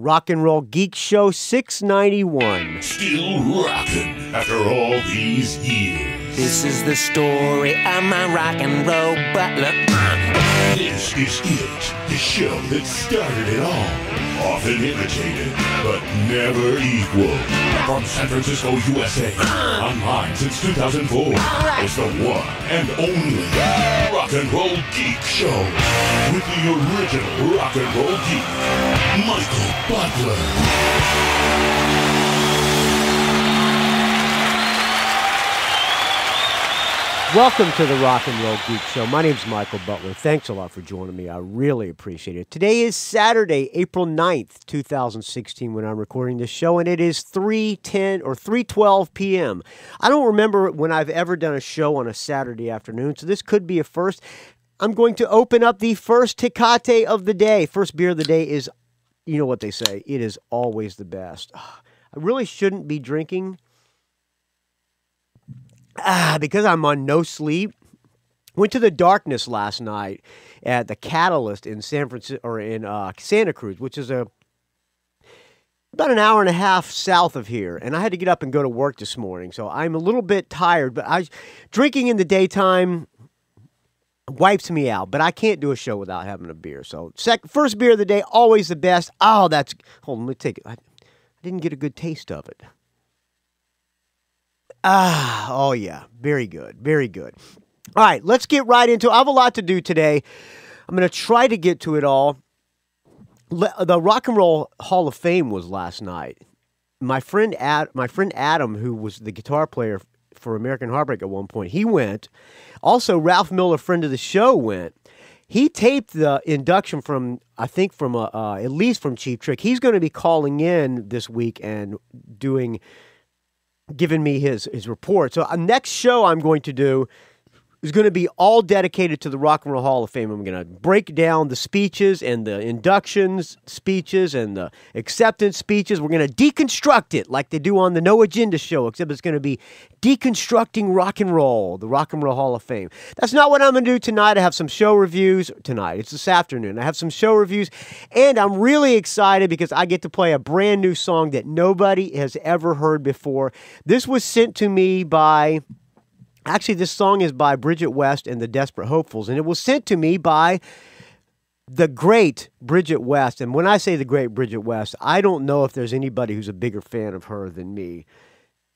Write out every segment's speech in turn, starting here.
Rock and Roll Geek Show 691. Still rocking after all these years. This is the story of my rock and roll butler. This is it, the show that started it all. Often imitated, but never equal. From San Francisco, USA. Online since 2004. It's the one and only Rock and Roll Geek Show. With the original Rock and Roll Geek, Michael Butler. Welcome to the Rock and Roll Geek Show. My name's Michael Butler. Thanks a lot for joining me. I really appreciate it. Today is Saturday, April 9th, 2016, when I'm recording this show, and it is 3:10 or 3:12 p.m. I don't remember when I've ever done a show on a Saturday afternoon, so this could be a first. I'm going to open up the first Tecate of the day. First beer of the day is, you know what they say, it is always the best. I really shouldn't be drinking because I'm on no sleep. Went to the Darkness last night at the Catalyst in San Francisco, or in Santa Cruz, which is about an hour and a half south of here. And I had to get up and go to work this morning, so I'm a little bit tired. But drinking in the daytime wipes me out. But I can't do a show without having a beer. So first beer of the day, always the best. Oh, hold on, let me take it. I didn't get a good taste of it. Oh yeah, very good, very good. All right, let's get right into it. I have a lot to do today. I'm going to try to get to it all. The Rock and Roll Hall of Fame was last night. My friend Adam, who was the guitar player for American Heartbreak at one point, he went. Also, Ralph Miller, friend of the show, went. He taped the induction from at least from Cheap Trick. He's going to be calling in this week and giving me his report. So next show I'm going to do is going to be all dedicated to the Rock and Roll Hall of Fame. I'm going to break down the speeches and the inductions speeches and the acceptance speeches. We're going to deconstruct it like they do on the No Agenda show, except it's going to be deconstructing rock and roll, the Rock and Roll Hall of Fame. That's not what I'm going to do tonight. I have some show reviews tonight. It's this afternoon. I have some show reviews, and I'm really excited because I get to play a brand new song that nobody has ever heard before. This was sent to me by... Actually, this song is by Brijitte West and the Desperate Hopefuls, and it was sent to me by the great Brijitte West. And when I say the great Brijitte West, I don't know if there's anybody who's a bigger fan of her than me.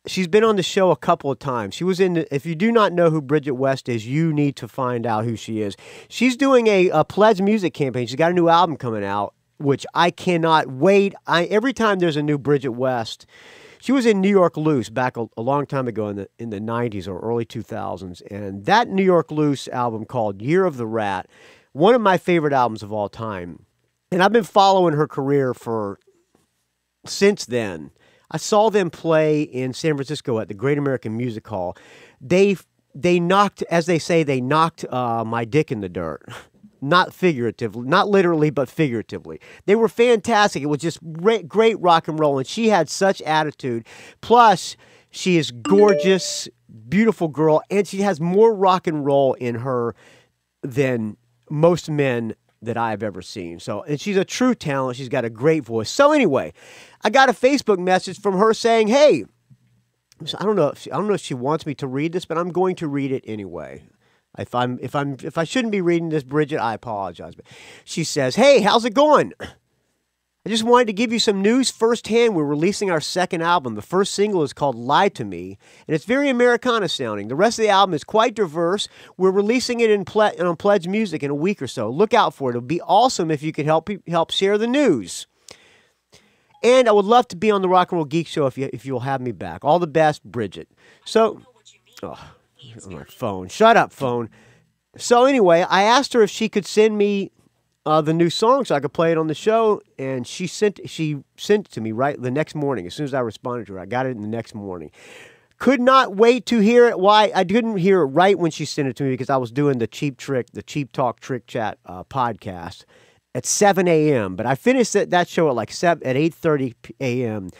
She's been on the show a couple of times. She was if you do not know who Brijitte West is, you need to find out who she is. She's doing a Pledge music campaign. She's got a new album coming out, which I cannot wait. Every time there's a new Brijitte West... She was in New York Loose back a long time ago in the 90s or early 2000s, and that New York Loose album called Year of the Rat, one of my favorite albums of all time. And I've been following her career since then. I saw them play in San Francisco at the Great American Music Hall. They knocked, as they say, my dick in the dirt. Not figuratively, not literally, but figuratively. They were fantastic. It was just great rock and roll, and she had such attitude. Plus, she is gorgeous, beautiful girl, and she has more rock and roll in her than most men that I've ever seen. And she's a true talent. She's got a great voice. So anyway, I got a Facebook message from her saying, "Hey," I don't know if she wants me to read this, but I'm going to read it anyway. If I shouldn't be reading this, Brijitte, I apologize. But she says, "Hey, how's it going? I just wanted to give you some news firsthand. We're releasing our second album. The first single is called Lie to Me, and it's very Americana sounding. The rest of the album is quite diverse. We're releasing it on Pledge Music in a week or so. Look out for it. It'll be awesome if you could help share the news. And I would love to be on the Rock and Roll Geek Show if you'll have me back. All the best, Brijitte." So, on my phone. Shut up, phone. So anyway, I asked her if she could send me the new song so I could play it on the show, and she sent it to me right the next morning. As soon as I responded to her, I got it the next morning. Could not wait to hear it. Why? I didn't hear it right when she sent it to me because I was doing the Cheap Talk Trick Chat podcast at 7 a.m. But I finished that show at 8:30 a.m.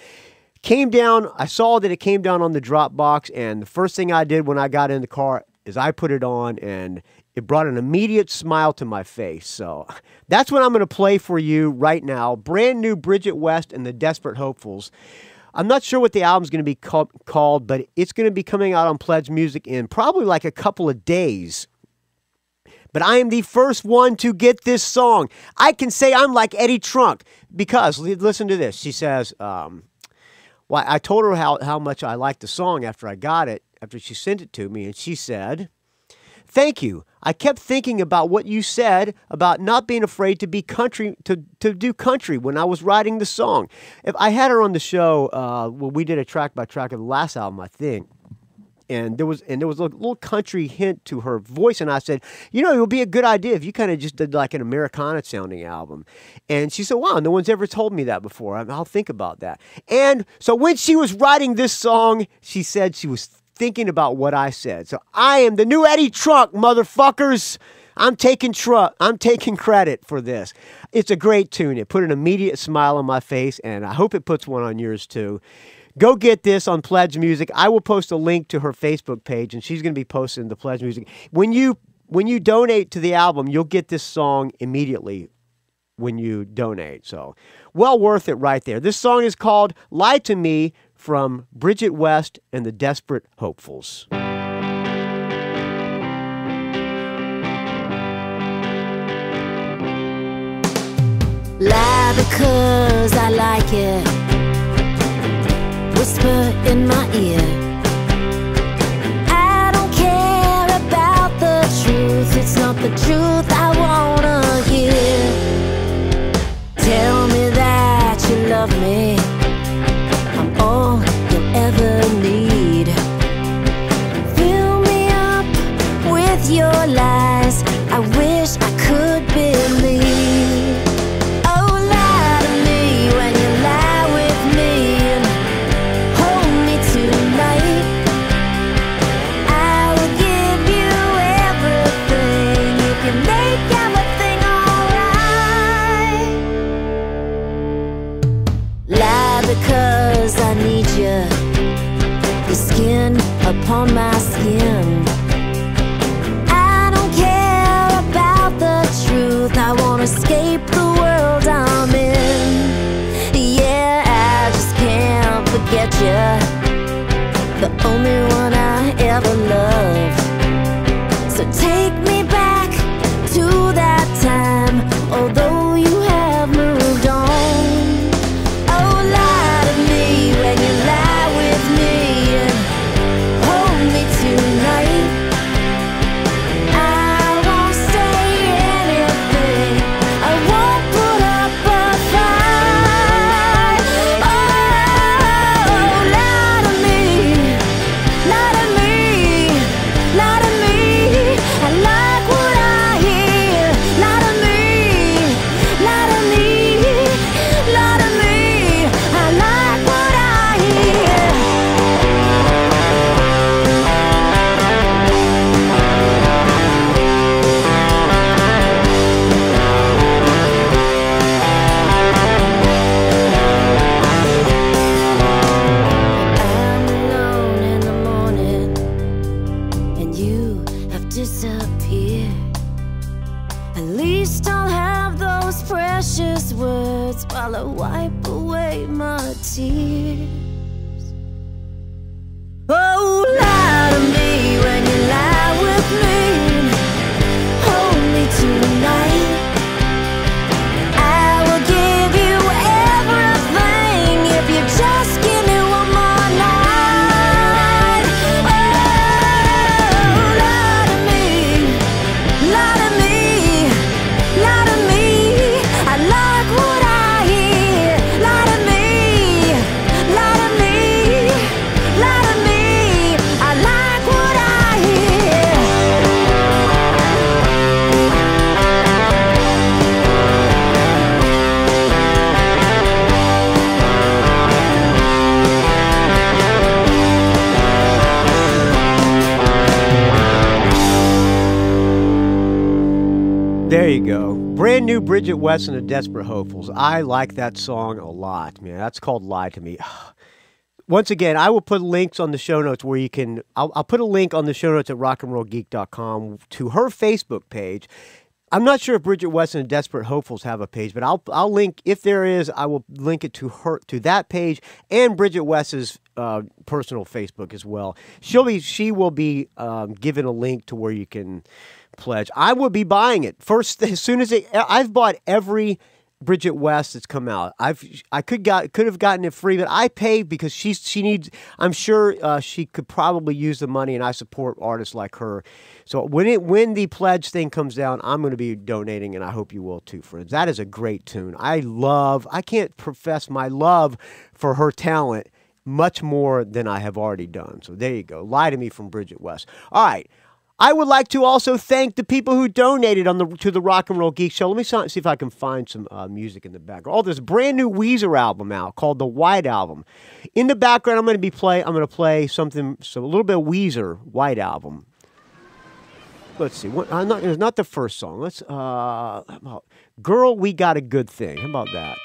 Came down, I saw that it came down on the Dropbox, and the first thing I did when I got in the car is I put it on, and It brought an immediate smile to my face. So that's what I'm going to play for you right now. Brand new Brijitte West and the Desperate Hopefuls. I'm not sure what the album's going to be called, but it's going to be coming out on Pledge Music in probably like a couple of days. But I am the first one to get this song. I can say I'm like Eddie Trunk because, listen to this. She says, well, I told her how much I liked the song after I got it, after she sent it to me, and she said, "Thank you. I kept thinking about what you said about not being afraid to be country, to do country when I was writing the song." If I had her on the show, well, we did a track by track of the last album, I think. And there was a little country hint to her voice, and I said, you know, it would be a good idea if you kind of just did like an Americana sounding album. And she said, wow, no one's ever told me that before. I'll think about that. And so when she was writing this song, she said she was thinking about what I said. So I am the new Eddie Trunk, motherfuckers. I'm taking credit for this. It's a great tune. It put an immediate smile on my face, and I hope it puts one on yours too. Go get this on Pledge Music. I will post a link to her Facebook page, and she's going to be posting the Pledge Music. When you donate to the album, you'll get this song immediately when you donate. So, well worth it right there. This song is called Lie to Me from Brijitte West and the Desperate Hopefuls. Lie because I like it. Whisper in my ear. I don't care about the truth. It's not the truth I wanna hear. Tell me that you love me. I'm all you'll ever need. Fill me up with your lies. I wish I could believe. Because I need you, your skin upon my skin. I don't care about the truth. I won't escape the world I'm in. Yeah, I just can't forget you, the only one I ever loved. So take me back to that time, although you have moved on. When you lie with me and hold me tonight, I won't say anything. I won't put up a fight. Oh, lie to me, lie to me, lie to me. I like what I hear. Lie to me, lie to me, lie to me. I like what I hear. I'm alone in the morning, and you have disappeared. At least I'll have those precious words while I wipe away my tears. Oh, lie to me when you lie with me. Hold me tonight. I will give you everything if you just give me one more night. Oh, lie to me, lie to me, lie to me. I like what I hear. Lie to me, lie to me, lie to me. I like what I hear. There you go. Brand new Brijitte West and the Desperate Hopefuls. I like that song a lot, man. That's called Lie to Me. once again, I will put links on the show notes where you can. I'll put a link on the show notes at rockandrollgeek.com to her Facebook page. I'm not sure if Brijitte West and Desperate Hopefuls have a page, but I'll link, if there is, I will link it to that page and Brijitte West's personal Facebook as well. She will be given a link to where you can pledge. I will be buying it first as soon as I've bought every Brijitte West that's come out. I could have gotten it free, but I pay because she needs. I'm sure she could probably use the money, and I support artists like her. So when the pledge thing comes down, I'm going to be donating, and I hope you will too, friends. That is a great tune. I can't profess my love for her talent much more than I have already done. So there you go. Lie to Me from Brijitte West. All right. I would like to also thank the people who donated to the Rock and Roll Geek Show. Let me see if I can find some music in the background. Oh, there's a brand new Weezer album out called The White Album. In the background, I'm going to play something, a little bit of Weezer White Album. Let's see. It's not the first song. Let's about Girl, We Got a Good Thing. How about that?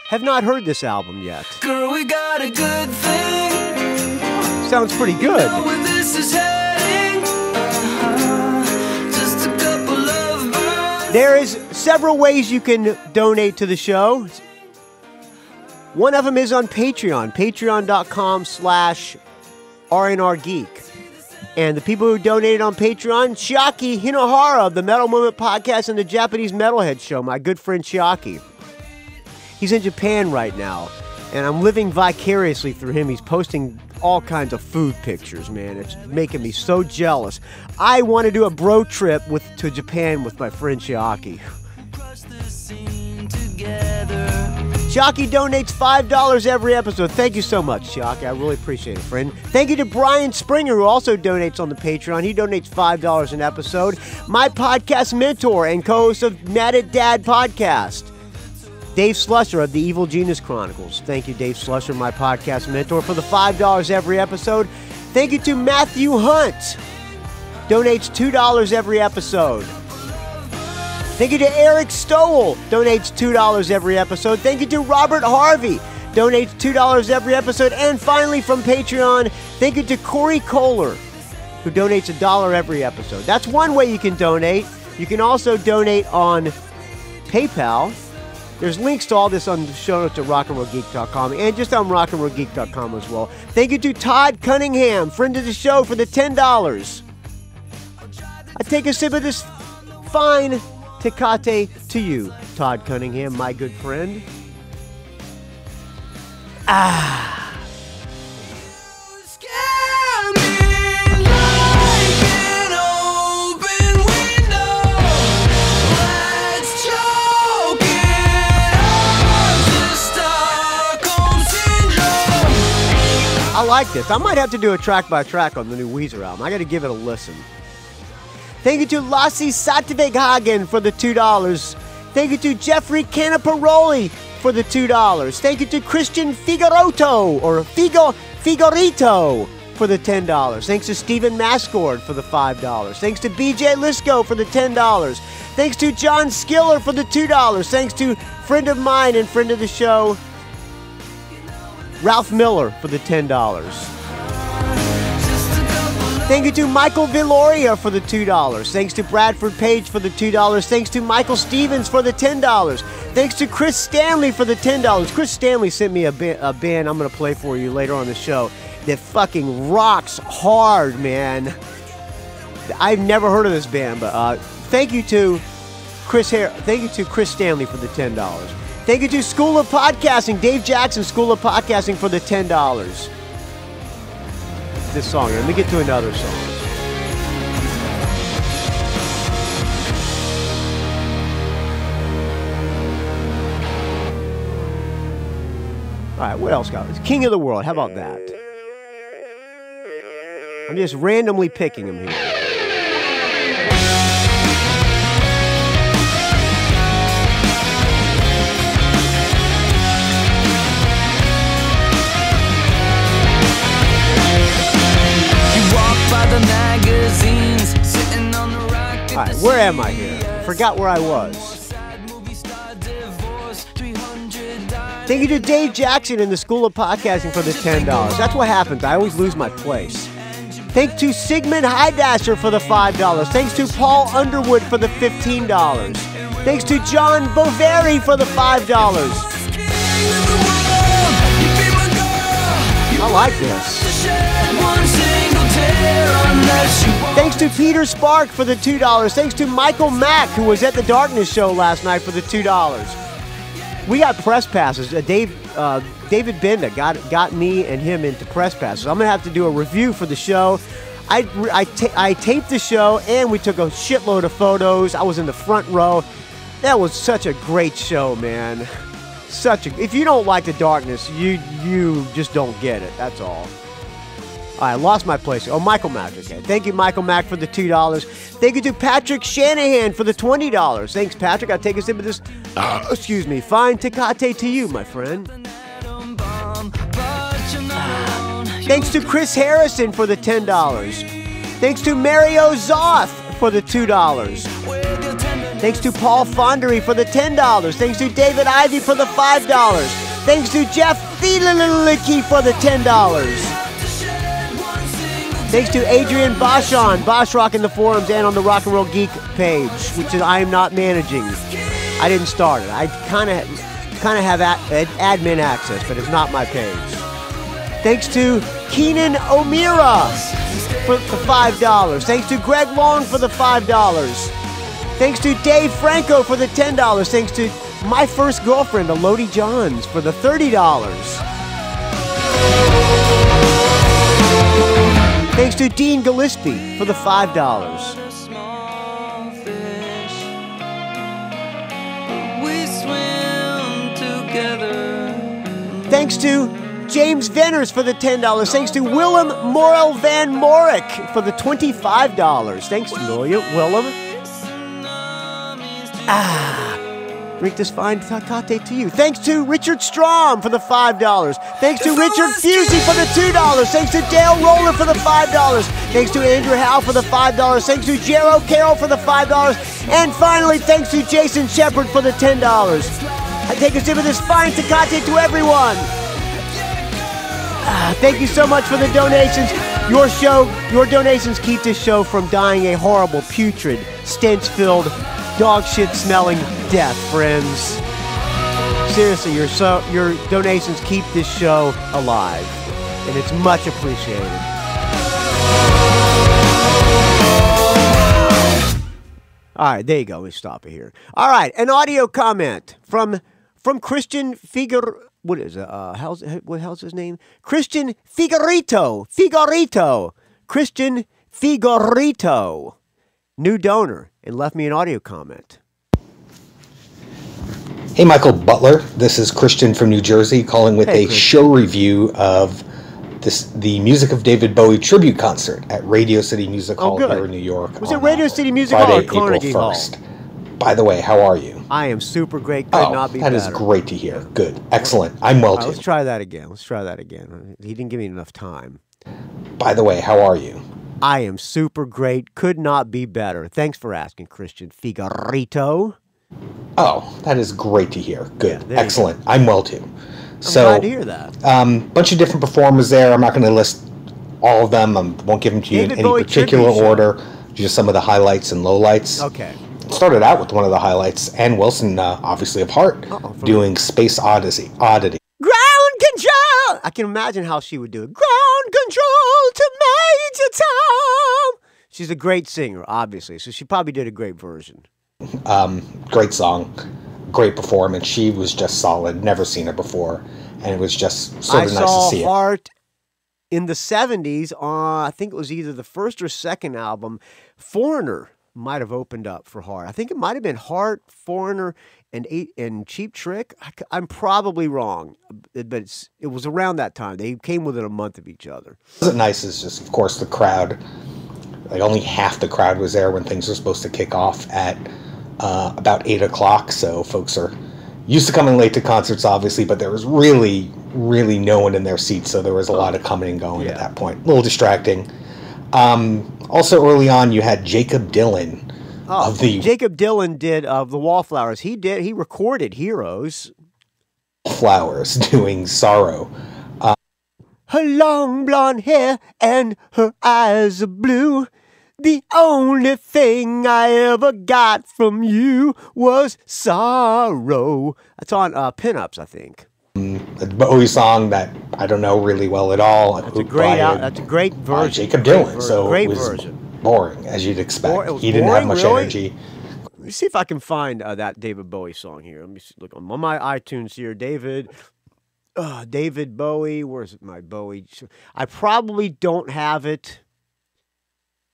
Have not heard this album yet. Girl, we got a good thing. Sounds pretty good. You know where this is heading. Just a couple of birds. There is several ways you can donate to the show. One of them is on Patreon. Patreon.com/RNRGeek. And the people who donated on Patreon, Chiaki Hinohara of the Metal Moment Podcast and the Japanese Metalhead Show, my good friend Chiaki. He's in Japan right now, and I'm living vicariously through him. He's posting all kinds of food pictures, man. It's making me so jealous. I want to do a bro trip to Japan with my friend Chiaki. Chiaki donates $5 every episode. Thank you so much, Chiaki. I really appreciate it, friend. Thank you to Brian Springer, who also donates on the Patreon. He donates $5 an episode. My podcast mentor and co-host of Mad at Dad podcast. Dave Slusher of the Evil Genius Chronicles. Thank you, Dave Slusher, my podcast mentor, for the $5 every episode. Thank you to Mathew Hunt. Donates $2 every episode. Thank you to Eric Stowell. Donates $2 every episode. Thank you to Robert Harvey. Donates $2 every episode. And finally, from Patreon, thank you to Corey Koehler, who donates $1 every episode. That's one way you can donate. You can also donate on PayPal. There's links to all this on the show notes at rockandrollgeek.com and just on rockandrollgeek.com as well. Thank you to Todd Cunningham, friend of the show, for the $10. I take a sip of this fine Tecate to you, Todd Cunningham, my good friend. I like this. I might have to do a track by track on the new Weezer album. I got to give it a listen. Thank you to Lasse Satvedthagen for the $2. Thank you to Jeffrey Caniparoli for the $2. Thank you to Christian Figorito Figorito for the $10. Thanks to Stephen Mascord for the $5. Thanks to BJ Lisko for the $10. Thanks to John Skiller for the $2. Thanks to friend of mine and friend of the show, Ralph Miller, for the $10. Thank you to Michael Viloria for the $2. Thanks to Bradford Page for the $2. Thanks to Michael Stevens for the $10. Thanks to Chris Stanley for the $10. Chris Stanley sent me a band I'm going to play for you later on the show that fucking rocks hard, man. I've never heard of this band, but thank you to Chris Stanley for the $10. Thank you to School of Podcasting, Dave Jackson, School of Podcasting, for the $10. This song. Let me get to another song. All right, what else got this? King of the World. How about that? I'm just randomly picking them here. All right, where am I here? Forgot where I was. Thank you to Dave Jackson in the School of Podcasting for the $10. That's what happens. I always lose my place. Thanks to Sigmund Hydasher for the $5. Thanks to Paul Underwood for the $15. Thanks to John Boveri for the $5. I like this. Thanks to Peter Spark for the $2. Thanks to Michael Mack, who was at the Darkness Show last night, for the $2. We got press passes. David Benda got me and him into press passes. I'm going to have to do a review for the show. I taped the show, and we took a shitload of photos. I was in the front row. That was such a great show, man. If you don't like the Darkness, you just don't get it. That's all. I lost my place. Oh, Michael Mack. Okay. Thank you, Michael Mack, for the $2. Thank you to Patrick Shanahan for the $20. Thanks, Patrick. I'll take a sip of this. Excuse me. Fine Tecate to you, my friend. Thanks to Chris Harrison for the $10. Thanks to Mario Zoth for the $2. Thanks to Paul Fondery for the $10. Thanks to David Ivey for the $5. Thanks to Jeff Thielicky for the $10. Thanks to Adrian Boschon, Boschrock in the forums and on the Rock and Roll Geek page, which is I am not managing. I didn't start it. I kind of have admin access, but it's not my page. Thanks to Keenan O'Meara for the $5. Thanks to Greg Long for the $5. Thanks to Dave Franco for the $10. Thanks to my first girlfriend, Elodie Johns, for the $30. Thanks to Dean Gillespie for the $5. Thanks to James Venners for the $10. Thanks to Willem Morel Van Morik for the $25. Thanks, Willem. Drink this fine Tecate to you. Thanks to Richard Strom for the $5. Thanks to Richard Fusey for the $2. Thanks to Dale Roller for the $5. Thanks to Andrew Howe for the $5. Thanks to Jero Carroll for the $5. And finally, thanks to Jason Shepard for the $10. I take a sip of this fine Tecate to everyone. Thank you so much for the donations. Your donations keep this show from dying a horrible, putrid, stench-filled, dog shit smelling death, friends. Seriously, your donations keep this show alive, and it's much appreciated. All right, there you go. We stop it here. All right, an audio comment from Christian Figor. What is it? What hell's his name? Christian Figorito. Christian Figorito. New donor, and left me an audio comment. Hey, Michael Butler. This is Christian from New Jersey calling with a show review of the Music of David Bowie tribute concert at Radio City Music Hall here in New York. Was it Radio City Music Hall or Carnegie Hall? By the way, how are you? I am super great. Could not be better. That is great to hear. Good. Excellent. I'm well, too. Let's try that again. He didn't give me enough time. By the way, how are you? I am super great. Could not be better. Thanks for asking, Christian Figorito. Oh, that is great to hear. Good. Yeah, excellent. I'm well, too. I'm glad to hear that. Bunch of different performers there. I'm not going to list all of them. I won't give them to you in any particular order. Just some of the highlights and lowlights. Okay. Started out with one of the highlights, Ann Wilson, obviously of Heart, doing Space Oddity. Ground control! I can imagine how she would do it. Ground control to Major Tom! She's a great singer, obviously, so she probably did a great version. Great song, great performance. She was just solid. Never seen her before, and it was just sort of nice to see it. I saw Heart in the 70s. I think it was either the first or second album. Foreigner might have opened up for Heart. I think it might have been Heart, Foreigner, and Cheap Trick. I'm probably wrong, but it was around that time. They came within a month of each other. What's nice is just, of course, the crowd. Like only half the crowd was there when things were supposed to kick off at about 8 o'clock. So folks are used to coming late to concerts, obviously, but there was really, really no one in their seats. So there was a lot of coming and going at that point. A little distracting. Also, early on, you had Jacob Dylan. Jacob Dylan did the Wallflowers. He recorded Heroes. Flowers doing Sorrow. Her long blonde hair and her eyes are blue. The only thing I ever got from you was sorrow. That's on Pinups, I think. A Bowie song that I don't know really well at all. That's a great version. Jacob Dylan. So great it was version. boring, as you'd expect. It was He didn't boring, have much really? energy. Let me see if I can find that David Bowie song here. Let me see, look on my iTunes here. David Bowie. Where's my Bowie? I probably don't have it.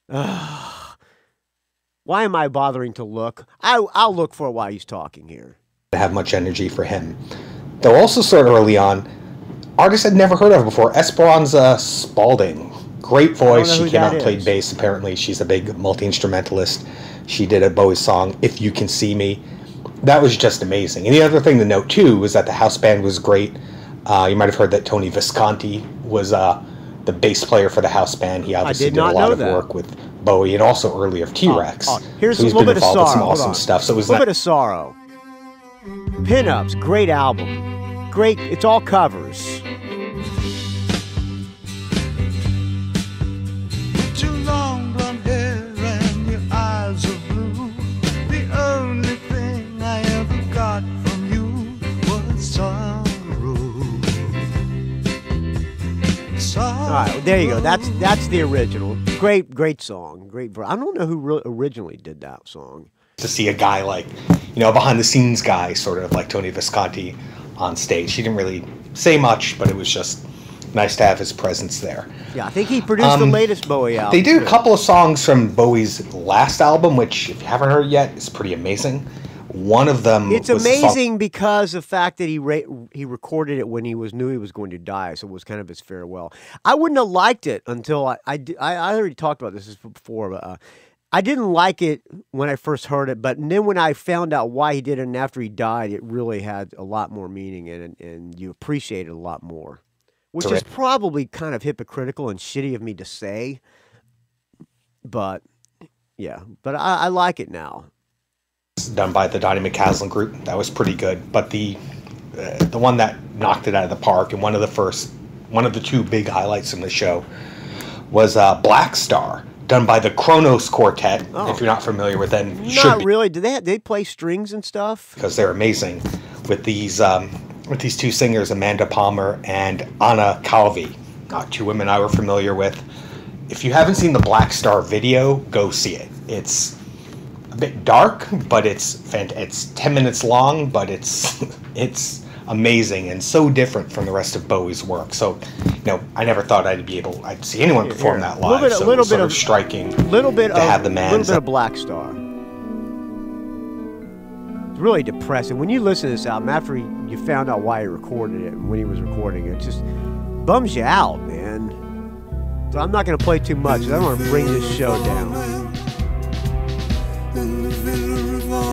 Why am I bothering to look? I'll look for it while he's talking here. Have much energy for him. Though also sort of early on, artists I'd never heard of before, Esperanza Spalding. Great voice. She came out and played bass, apparently. She's a big multi-instrumentalist. She did a Bowie song, If You Can See Me. That was just amazing. And the other thing to note, too, was that the house band was great. You might have heard that Tony Visconti was the bass player for the house band. He obviously did a lot of work with Bowie and also earlier of T-Rex. Here's so a little bit of sorrow. Some awesome stuff. So it was a little bit of sorrow. Pinups, great album. Great, it's all covers. Your long blonde hair and your eyes are blue. The only thing I ever got from you was sorrow. All right, there you go. That's the original. Great song. Great. I don't know who originally did that song. To see a guy like, behind the scenes guy, sort of like Tony Visconti on stage. He didn't really say much, but it was just nice to have his presence there. Yeah, I think he produced the latest Bowie album. They did a couple of songs from Bowie's last album, which, if you haven't heard yet, is pretty amazing. One of them. It's amazing because of the fact that he recorded it when he knew he was going to die, so it was kind of his farewell. I wouldn't have liked it until I already talked about this before. But, I didn't like it when I first heard it, but then when I found out why he did it and after he died, it really had a lot more meaning in it, and you appreciate it a lot more. Which is probably kind of hypocritical and shitty of me to say, but yeah, but I like it now. Done by the Donnie McCaslin group. That was pretty good, but the one that knocked it out of the park and one of the two big highlights from the show was Black Star, done by the Kronos Quartet. If you're not familiar with them, not really. Do they play strings and stuff? Because they're amazing with these two singers, Amanda Palmer and Anna Calvi, two women I were familiar with. If you haven't seen the Black Star video, go see it. It's a bit dark, but it's 10 minutes long, but it's amazing and so different from the rest of Bowie's work. So, I never thought I'd see anyone perform that live. A little bit of striking. Little bit to have the man. A little bit of Black Star. It's really depressing when you listen to this album after you found out why he recorded it and when he was recording it. It just bums you out, man. So I'm not going to play too much. I don't want to bring this show down.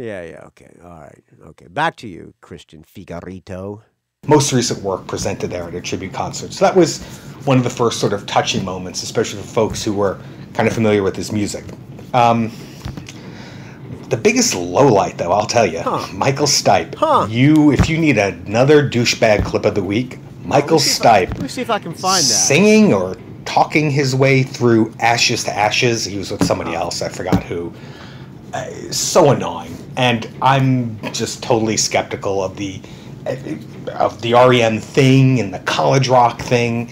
Yeah, okay, all right, okay. Back to you, Christian Figorito. Most recent work presented there at a tribute concert. So that was one of the first sort of touching moments, especially for folks who were kind of familiar with his music. The biggest lowlight, though, I'll tell you, Michael Stipe. If you need another douchebag clip of the week, Michael Stipe. Let me see if I can find that. Singing or talking his way through Ashes to Ashes. He was with somebody else, I forgot who. So annoying, and I'm just totally skeptical of the REM thing and the college rock thing.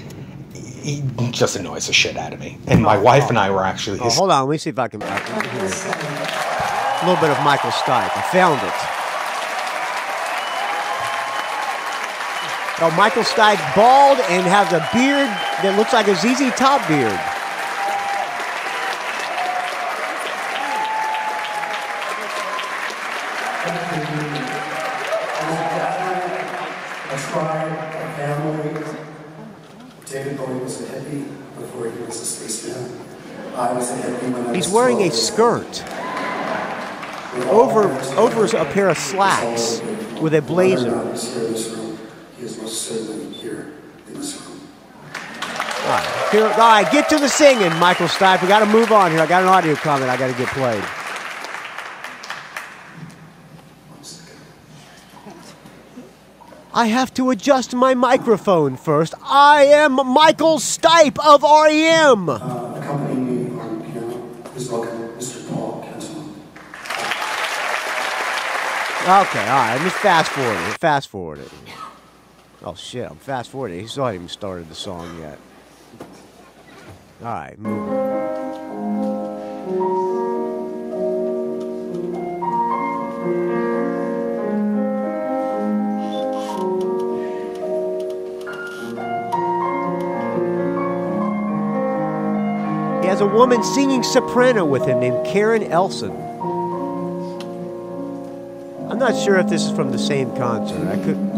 He just annoys the shit out of me. And my wife and I were actually. Hold on, let me see if I can. A little bit of Michael Stipe. I found it. Michael Stipe, bald and has a beard that looks like a ZZ Top beard. David Bowie was a hippie before he was a spaceman. I was a hippie when I was He's wearing a skirt over a pair of slacks with a blazer. He is most certainly here in this room. All right, get to the singing, Michael Stipe. We got to move on here. I got an audio comment I got to get played. I have to adjust my microphone first. I am Michael Stipe of REM. Accompanying me on piano is welcome Mr. Paul Kenton. Okay, all right. Let me fast forward it. Fast forward it. Oh, shit. I'm fast forwarding. He's not even started the song yet. All right, move. He has a woman singing soprano with him named Karen Elson. I'm not sure if this is from the same concert. I could.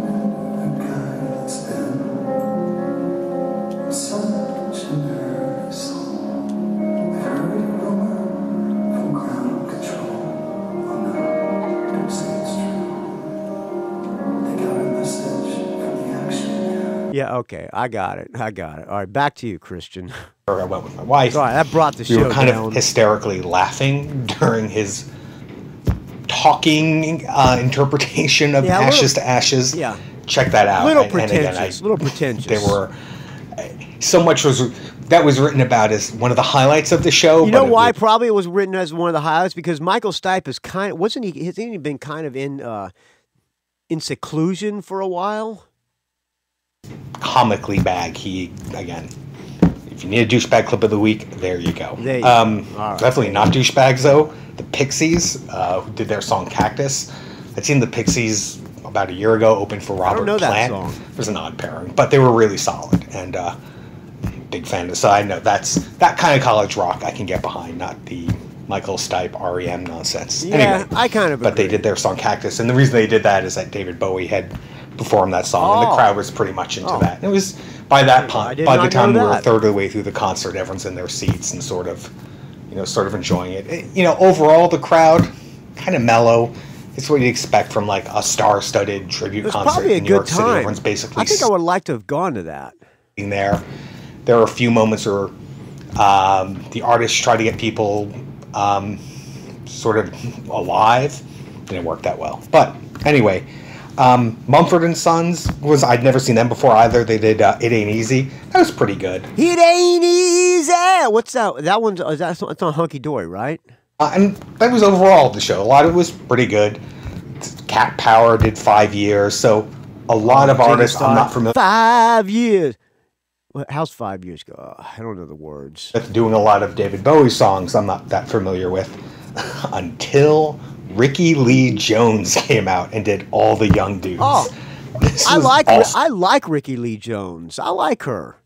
Yeah, okay. I got it. All right, back to you, Christian. I went with my wife. All right, that brought the show We were kind down. of hysterically laughing during his talking interpretation of Ashes to Ashes. Yeah. Check that out. Little And again, pretentious. Little pretentious. There were so much that was written about as one of the highlights of the show. You know why? Probably it was written as one of the highlights because Michael Stipe is hasn't he been kind of in seclusion for a while? Comically bad. He, again, if you need a douchebag clip of the week, there you go. There you go. Right. Definitely not douchebags, though. The Pixies, who did their song Cactus. I'd seen the Pixies about a year ago, opened for Robert Plant. That song. It was an odd pairing, but they were really solid. And big fan of So I know that kind of college rock I can get behind, not the Michael Stipe REM nonsense. Yeah, anyway, I kind of agree. But they did their song Cactus, and the reason they did that is that David Bowie had performed that song, and the crowd was pretty much into that. And it was by that point, by the time we were a third of the way through the concert, everyone's in their seats and sort of enjoying it. Overall, the crowd kind of mellow. It's what you'd expect from like a star-studded tribute concert in New York City. Everyone's basically. I think I would like to have gone to that. There are a few moments where the artists try to get people sort of alive. Didn't work that well, but anyway. Mumford & Sons I'd never seen them before either. They did It Ain't Easy. That was pretty good. It ain't easy. What's that? That one's it's on Hunky Dory, right? And that was overall the show. A lot of it was pretty good. Cat Power did 5 years, so a lot of artists I'm not familiar. 5 years. How's 5 years go? I don't know the words. Doing a lot of David Bowie songs I'm not that familiar with until Ricky Lee Jones came out and did All the Young Dudes. Oh, awesome. I like Ricky Lee Jones. I like her.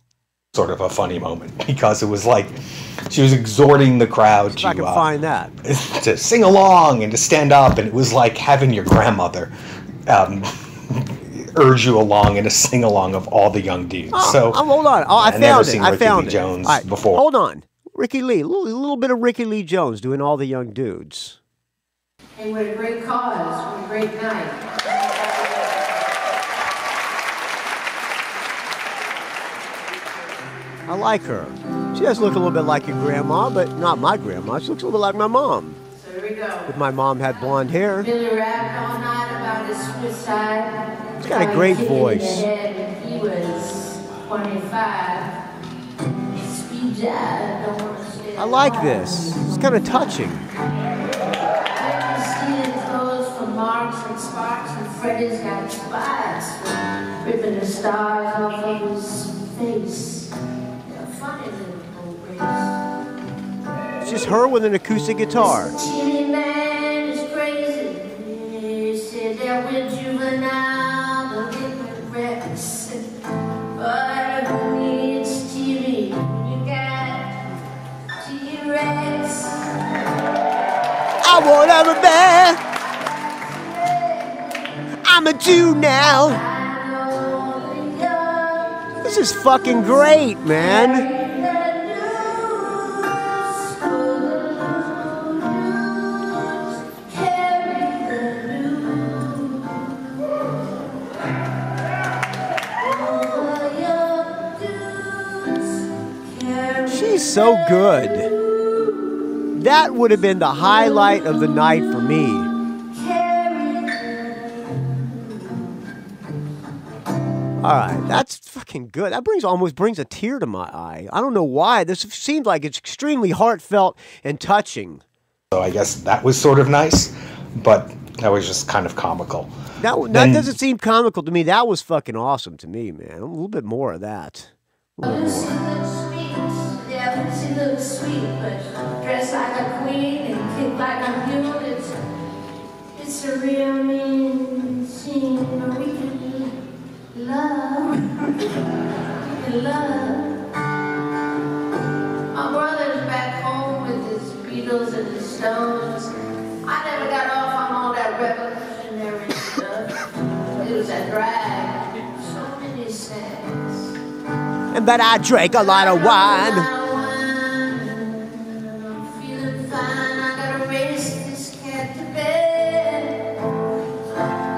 Sort of a funny moment because it was like she was exhorting the crowd I can find that to sing along and to stand up, and it was like having your grandmother urge you along in a sing along of All the Young Dudes. Hold on. I found it. I found Ricky Lee Jones right, before. Hold on, Ricky Lee. A little bit of Ricky Lee Jones doing All the Young Dudes. And what a great cause, what a great night. I like her. She does look a little bit like your grandma, but not my grandma. She looks a little bit like my mom. So here we go. But my mom had blonde hair. Billy rapped all night about his suicide. She's got a great voice. He was 25. Speed died, don't want to stay I like this. It's kind of touching. Marks and sparks, and Freddy's got spots ripping the stars off of his face. A funny little race. It's just her with an acoustic guitar. Chili man is crazy. He said they're with juvenile, the liquid wrecks. But who needs TV when you got T-Rex? I won't ever be. I'm a Jew now. This is fucking great, man. She's so good. That would have been the highlight of the night for me. All right, that's fucking good. That almost brings a tear to my eye. I don't know why. This seems like it's extremely heartfelt and touching. So I guess that was sort of nice, but that was just kind of comical. That doesn't seem comical to me. That was fucking awesome to me, man. A little bit more of that. Lucy looks sweet. Yeah, Lucy looks sweet, but dressed like a queen and kicked like a mule. It's a real mean scene where we can love and love. My brother's back home with his Beatles and his Stones. I never got off on all that revolutionary stuff. It was a drag. So many snags. But I drank a lot of wine. I'm feeling fine. I gotta race this cat to bed.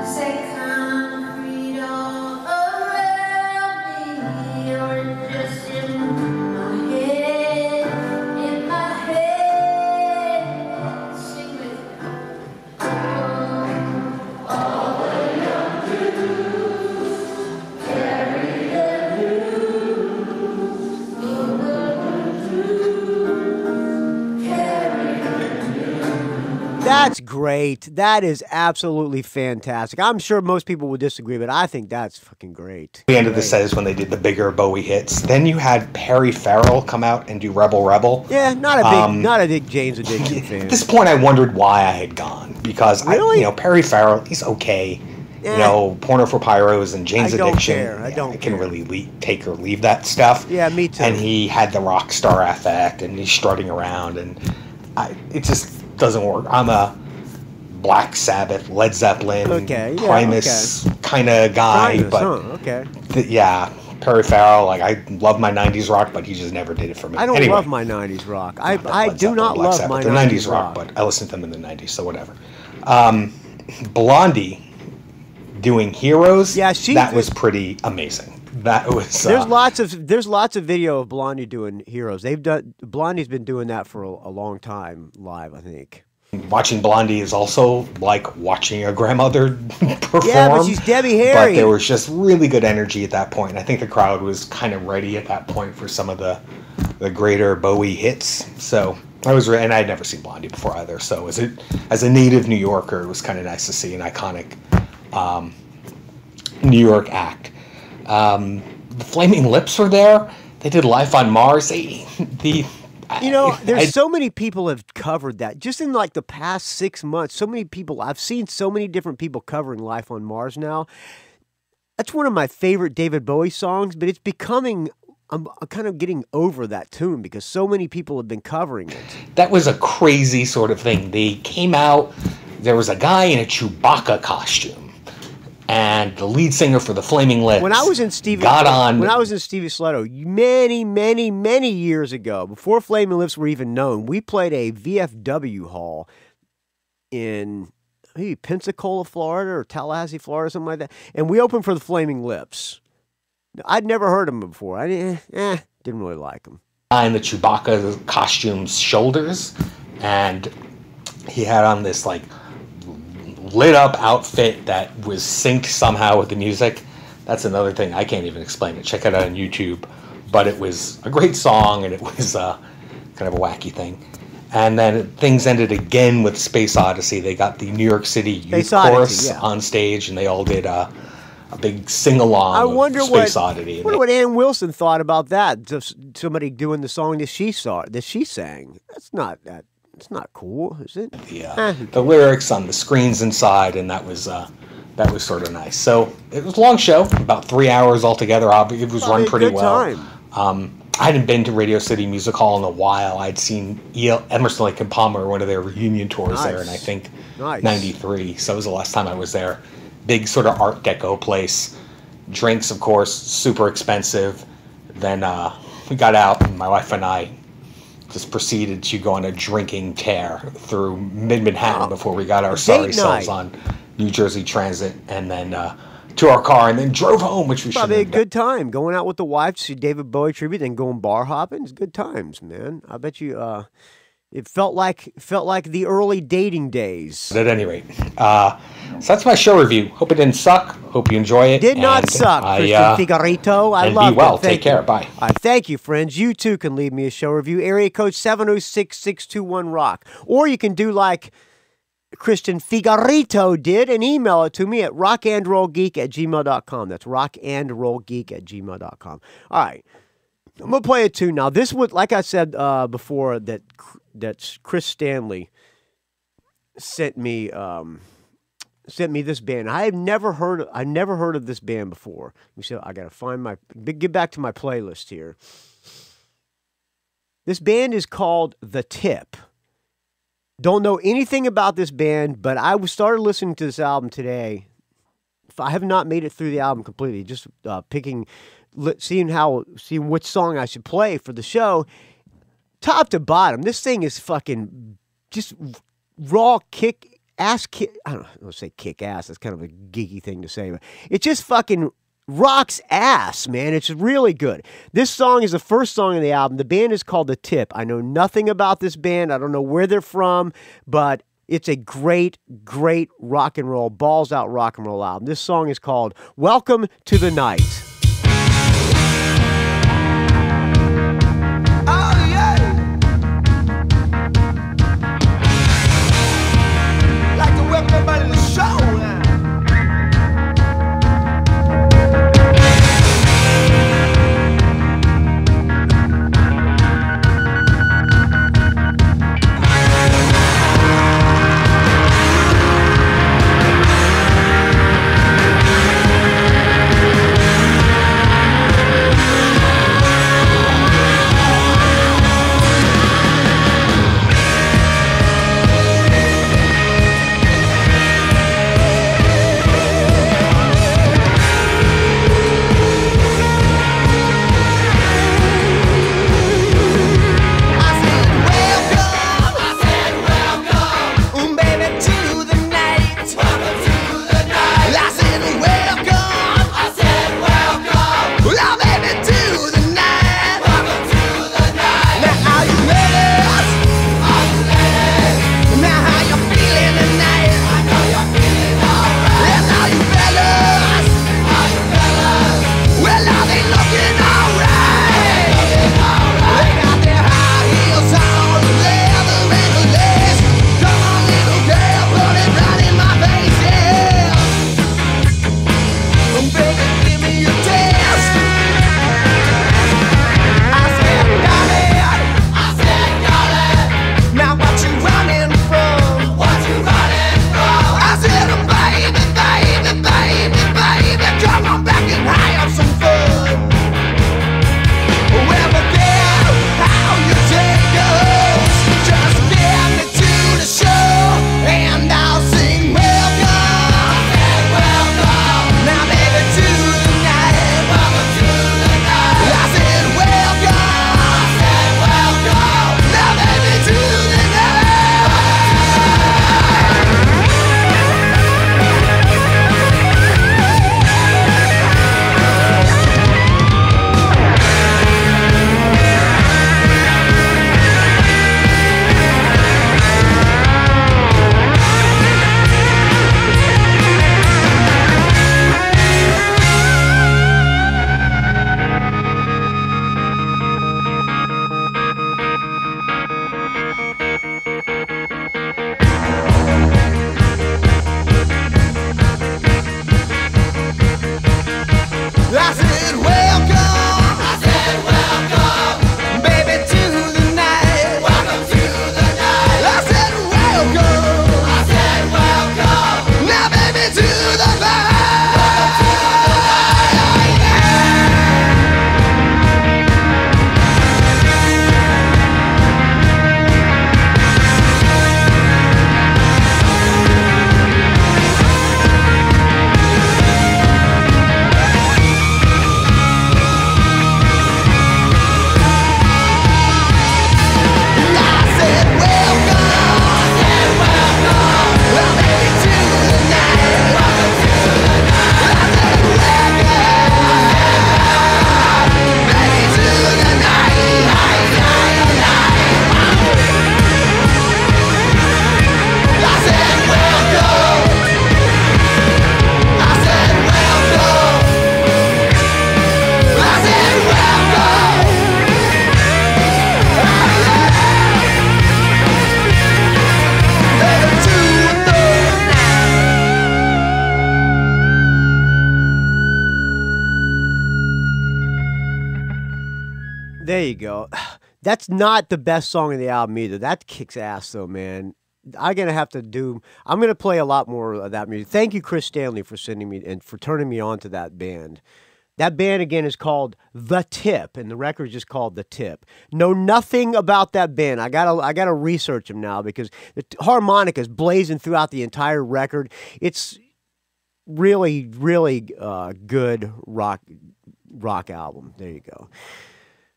Is that concrete all around me, or just in my head? In my head, sing with me. All the young do carry the news. That's great. That is absolutely fantastic. I'm sure most people would disagree, but I think that's fucking great. The end of the set is when they did the bigger Bowie hits. Then you had Perry Farrell come out and do Rebel Rebel. Yeah, not a big James Addiction fan. At this point, I wondered why I had gone because Really? Perry Farrell, he's okay. Yeah. Porno for Pyros and Jane's I don't Addiction. care. I don't can care. really take or leave that stuff. Yeah, me too. And he had the rock star affect, and he's strutting around, and it just doesn't work. I'm a Black Sabbath, Led Zeppelin, Primus kind of guy, Primus, but okay. Perry Farrell, I love my '90s rock, but he just never did it for me. I don't Anyway. love my '90s rock. I Led do Zeppelin, not Black love Sabbath. my They're 90s rock, but I listened to them in the '90s, so whatever. Blondie doing Heroes. Yeah, that was pretty amazing. That was there's lots of video of Blondie doing Heroes. Blondie's been doing that for a long time live, I think. Watching Blondie is also like watching a grandmother perform. Yeah, but she's Debbie Harry. But there was just really good energy at that point, and I think the crowd was kind of ready at that point for some of the greater Bowie hits. So I was, and I'd never seen Blondie before either. So as a native New Yorker, it was kind of nice to see an iconic New York act. The Flaming Lips were there. They did Life on Mars. There's so many people have covered that. Just in like the past 6 months, so many people, I've seen so many different people covering Life on Mars now. That's one of my favorite David Bowie songs, but it's becoming, I'm kind of getting over that tune because so many people have been covering it. That was a crazy sort of thing. They came out, there was a guy in a Chewbacca costume. And the lead singer for the Flaming Lips when I was in Stevie Sletto many years ago, before Flaming Lips were even known, we played a VFW hall in maybe Pensacola, Florida, or Tallahassee, Florida, something like that, and we opened for the Flaming Lips. I'd never heard them before. I didn't really like them. In the Chewbacca costume's shoulders, and he had on this lit up outfit that was synced somehow with the music. That's another thing. I can't even explain it. Check it out on YouTube. But it was a great song, and it was kind of a wacky thing. And then things ended again with Space Odyssey. They got the New York City Youth Chorus on stage, and they all did a big sing-along of Space Oddity. I wonder what Ann Wilson thought about that. Just somebody doing the song that she sang. That's not that. It's not cool, is it? The lyrics on the screens inside, and that was sort of nice. So it was a long show, about 3 hours altogether. It was run pretty well. I hadn't been to Radio City Music Hall in a while. I'd seen Emerson, Lake and Palmer, one of their reunion tours there, and I think 93. So it was the last time I was there. Big sort of Art Deco place. Drinks, of course, super expensive. Then we got out, and my wife and I just proceeded to go on a drinking tear through mid-Manhattan before we got our sorry selves on New Jersey Transit, and then to our car, and then drove home, which we should have probably a good time. Going out with the wife to see David Bowie tribute and going bar hopping. It's good times, man. I bet you It felt like the early dating days. At any rate, so that's my show review. Hope it didn't suck. Hope you enjoy it. Did not suck, Christian Figorito. I love it. Be well. Thank Take care. you. Bye. All right, thank you, friends. You too can leave me a show review. Area code 706-621-ROCK. Or you can do like Christian Figorito did and email it to me at rockandrollgeek@gmail.com. That's rockandrollgeek@gmail.com. All right. I'm going to play a tune now. This would, like I said before, that Chris Stanley sent me this band. I've never heard of this band before. I got to get back to my playlist here. This band is called The Tip. Don't know anything about this band, but I started listening to this album today. I have not made it through the album completely, just seeing which song I should play for the show. Top to bottom, this thing is fucking just raw ass. I don't want to say kick ass. That's kind of a geeky thing to say, but it just fucking rocks ass, man. It's really good. This song is the first song in the album. The band is called The Tip. I know nothing about this band. I don't know where they're from, but it's a great, great rock and roll, balls out rock and roll album. This song is called Welcome to the Night. Oh yeah! Like to welcome everybody to the show now. There you go. That's not the best song of the album either. That kicks ass though, man. I'm gonna play a lot more of that music. Thank you, Chris Stanley, for sending me and for turning me on to that band. That band again is called The Tip, and the record is just called The Tip. Know nothing about that band. I gotta research them now because the harmonica is blazing throughout the entire record. It's really, really good rock album. There you go.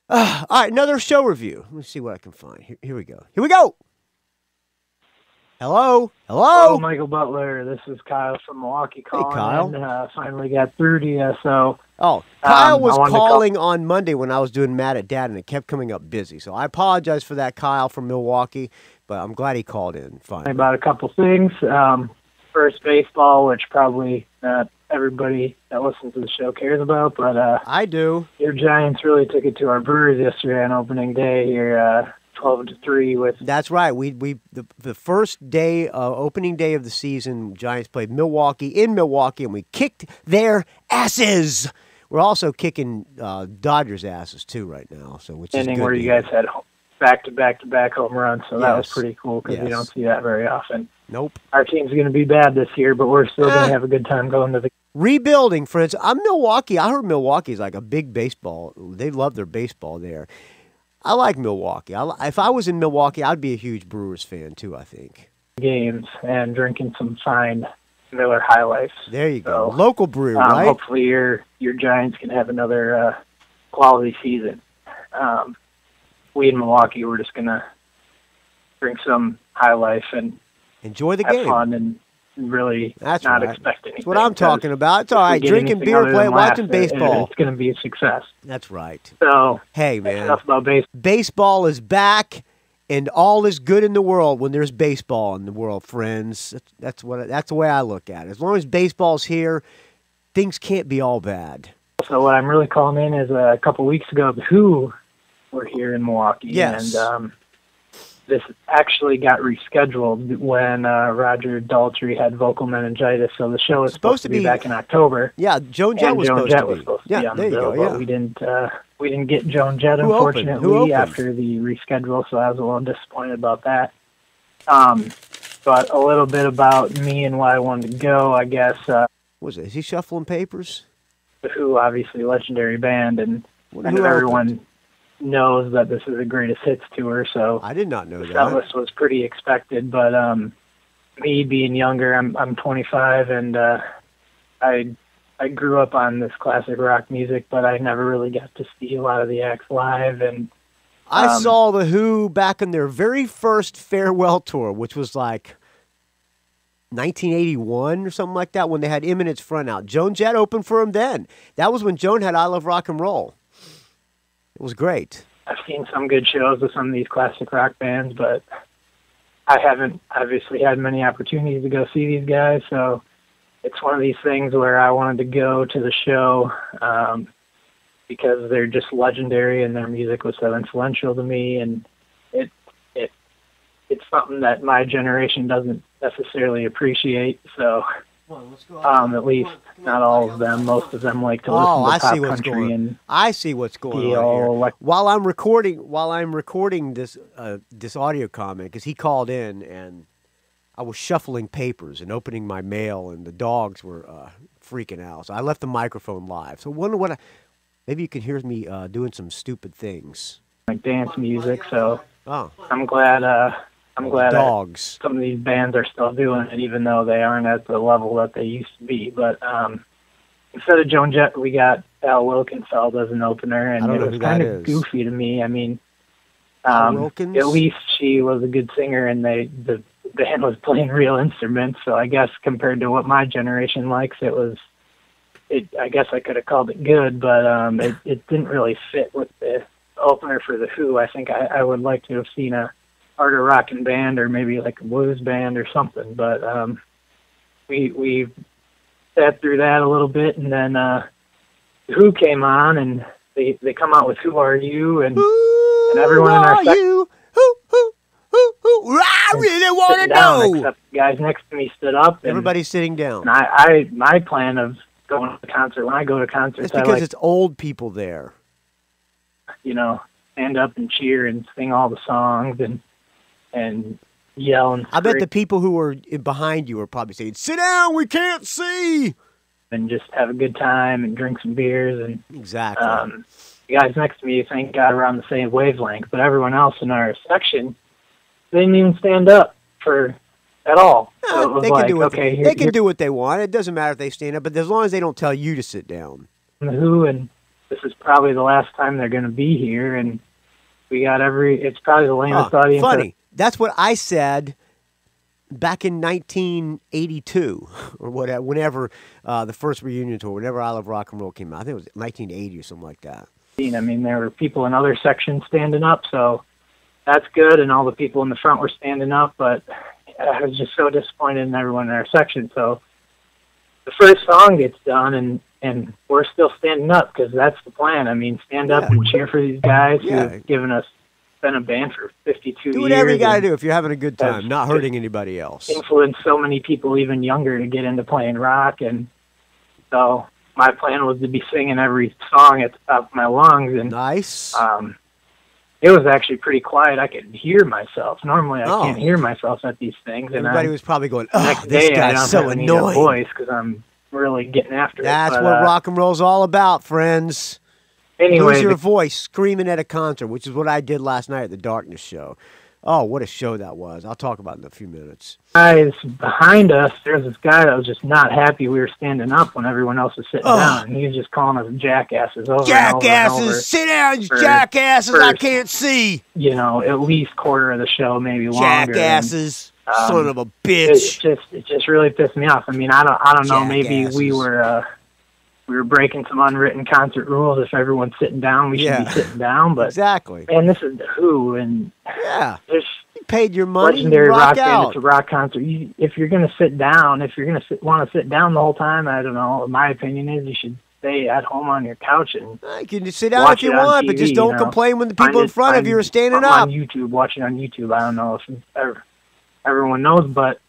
All right, another show review. Let me see what I can find. Here we go. Here we go. Hello? Hello, Michael Butler. This is Kyle from Milwaukee calling. Hey, Kyle. Finally got through to you. So, Kyle was calling on Monday when I was doing Mad at Dad, and it kept coming up busy. So I apologize for that, Kyle from Milwaukee, but I'm glad he called in. Fine. About a couple things. First, baseball, which probably not everybody that listens to the show cares about, but I do. Your Giants really took it to our Brewers yesterday on opening day here. 12-3 with. That's right. The first day, opening day of the season, Giants played Milwaukee in Milwaukee, and we kicked their asses. We're also kicking Dodgers' asses too right now. So which is good. Where you guys had back-to-back home runs, so that was pretty cool because you don't see that very often. Nope. Our team's going to be bad this year, but we're still going to have a good time going to the. Rebuilding, friends. I'm Milwaukee. I heard Milwaukee's like a big baseball. They love their baseball there. I like Milwaukee. If I was in Milwaukee, I'd be a huge Brewers fan, too, I think. Games and drinking some fine Miller High Life. There you go. Local brew, right? Hopefully your Giants can have another quality season. We in Milwaukee, we're just going to drink some High Life and enjoy the have game. Fun and really not expect anything. That's what I'm talking about. It's all right. Drinking beer, watching baseball. It's going to be a success. That's right. So, hey, man. Enough about baseball. Baseball is back, and all is good in the world when there's baseball in the world, friends. That's the way I look at it. As long as baseball's here, things can't be all bad. So what I'm really calling in is a couple weeks ago, the Who were here in Milwaukee. Yes. And this actually got rescheduled when Roger Daltrey had vocal meningitis, so the show was supposed to be back in October. Yeah, Joan Jett was supposed to be on the bill, but we didn't get Joan Jett, unfortunately, after the reschedule, so I was a little disappointed about that. But a little bit about me and why I wanted to go, I guess. Was it? Is he shuffling papers? The Who, obviously, legendary band, and everyone knows that this is the greatest hits tour, so I did not know that. That list was pretty expected, but me being younger, I'm 25, and I grew up on this classic rock music, but I never really got to see a lot of the acts live. And I saw the Who back in their very first farewell tour, which was like 1981 or something like that, when they had Imminence front out. Joan Jett opened for them then. That was when Joan had I Love Rock and Roll. It was great. I've seen some good shows with some of these classic rock bands, but I haven't obviously had many opportunities to go see these guys, so it's one of these things where I wanted to go to the show because they're just legendary and their music was so influential to me, and it's something that my generation doesn't necessarily appreciate, so at least not all of them. Most of them like to listen to pop country. And I see what's going on here. While I'm recording this audio comment, because he called in and I was shuffling papers and opening my mail, and the dogs were freaking out. So I left the microphone live. So wonder maybe you can hear me doing some stupid things like dance music. So I'm glad. Dogs. Some of these bands are still doing it, even though they aren't at the level that they used to be. But instead of Joan Jett, we got Al Wilkenfeld as an opener, and it was kind of goofy to me. I mean, at least she was a good singer, and the band was playing real instruments. So I guess compared to what my generation likes, I guess I could have called it good, but it didn't really fit with the opener for the Who. I think I would like to have seen a harder rockin' band or maybe like a blues band or something, but we sat through that a little bit, and then Who came on, and they come out with Who Are You, and everyone in our section, I really want to know. Except the guys next to me stood up. And everybody's sitting down. And my plan of going to the concert, when I go to concerts, it's because it's old people there. You know, stand up and cheer and sing all the songs and yell and I bet the people who were behind you were probably saying, "Sit down, we can't see," and just have a good time and drink some beers. And exactly. The guys next to me, thank God, are on the same wavelength, but everyone else in our section, they didn't even stand up at all. So it was they like, can do what okay, they can do what they want. It doesn't matter if they stand up, but as long as they don't tell you to sit down. Who, and this is probably the last time they're going to be here, and we got it's probably the lamest audience. Funny. That's what I said back in 1982 or whatever, whenever the first reunion tour, whenever I Love Rock and Roll came out. I think it was 1980 or something like that. I mean, there were people in other sections standing up, so that's good, and all the people in the front were standing up, but I was just so disappointed in everyone in our section. So the first song gets done, and we're still standing up because that's the plan. I mean, stand up and cheer for these guys who have been a band for 52 years. Do whatever you got to do if you're having a good time, not hurting anybody else. Influenced so many people even younger to get into playing rock, and so my plan was to be singing every song at the top of my lungs. And nice. It was actually pretty quiet. I could hear myself. Normally, I can't hear myself at these things. And everybody was probably going, "Oh, next this day, guy's so annoying." Voice because I'm really getting after That's it. That's what rock and roll's all about, friends. Anyway, lose your voice screaming at a concert, which is what I did last night at the Darkness show. Oh, what a show that was. I'll talk about it in a few minutes. Guys, behind us, there's this guy that was just not happy we were standing up when everyone else was sitting down. And he was just calling us jackasses over jackasses, and over. Sit down, jackasses, I can't see. You know, at least quarter of the show, maybe longer. Jackasses, son of a bitch. It just really pissed me off. I mean, I don't know, maybe we were breaking some unwritten concert rules. If everyone's sitting down, we should be sitting down. But exactly. And this is the Who, and you paid your money. Legendary rock band. Out. It's a rock concert. If you're going to sit down, if you're going to want to sit down the whole time, I don't know. My opinion is you should stay at home on your couch and you can just sit down if you want, TV, but just don't complain when the people in front of you are standing up. On YouTube, watching on YouTube. I don't know if everyone knows, but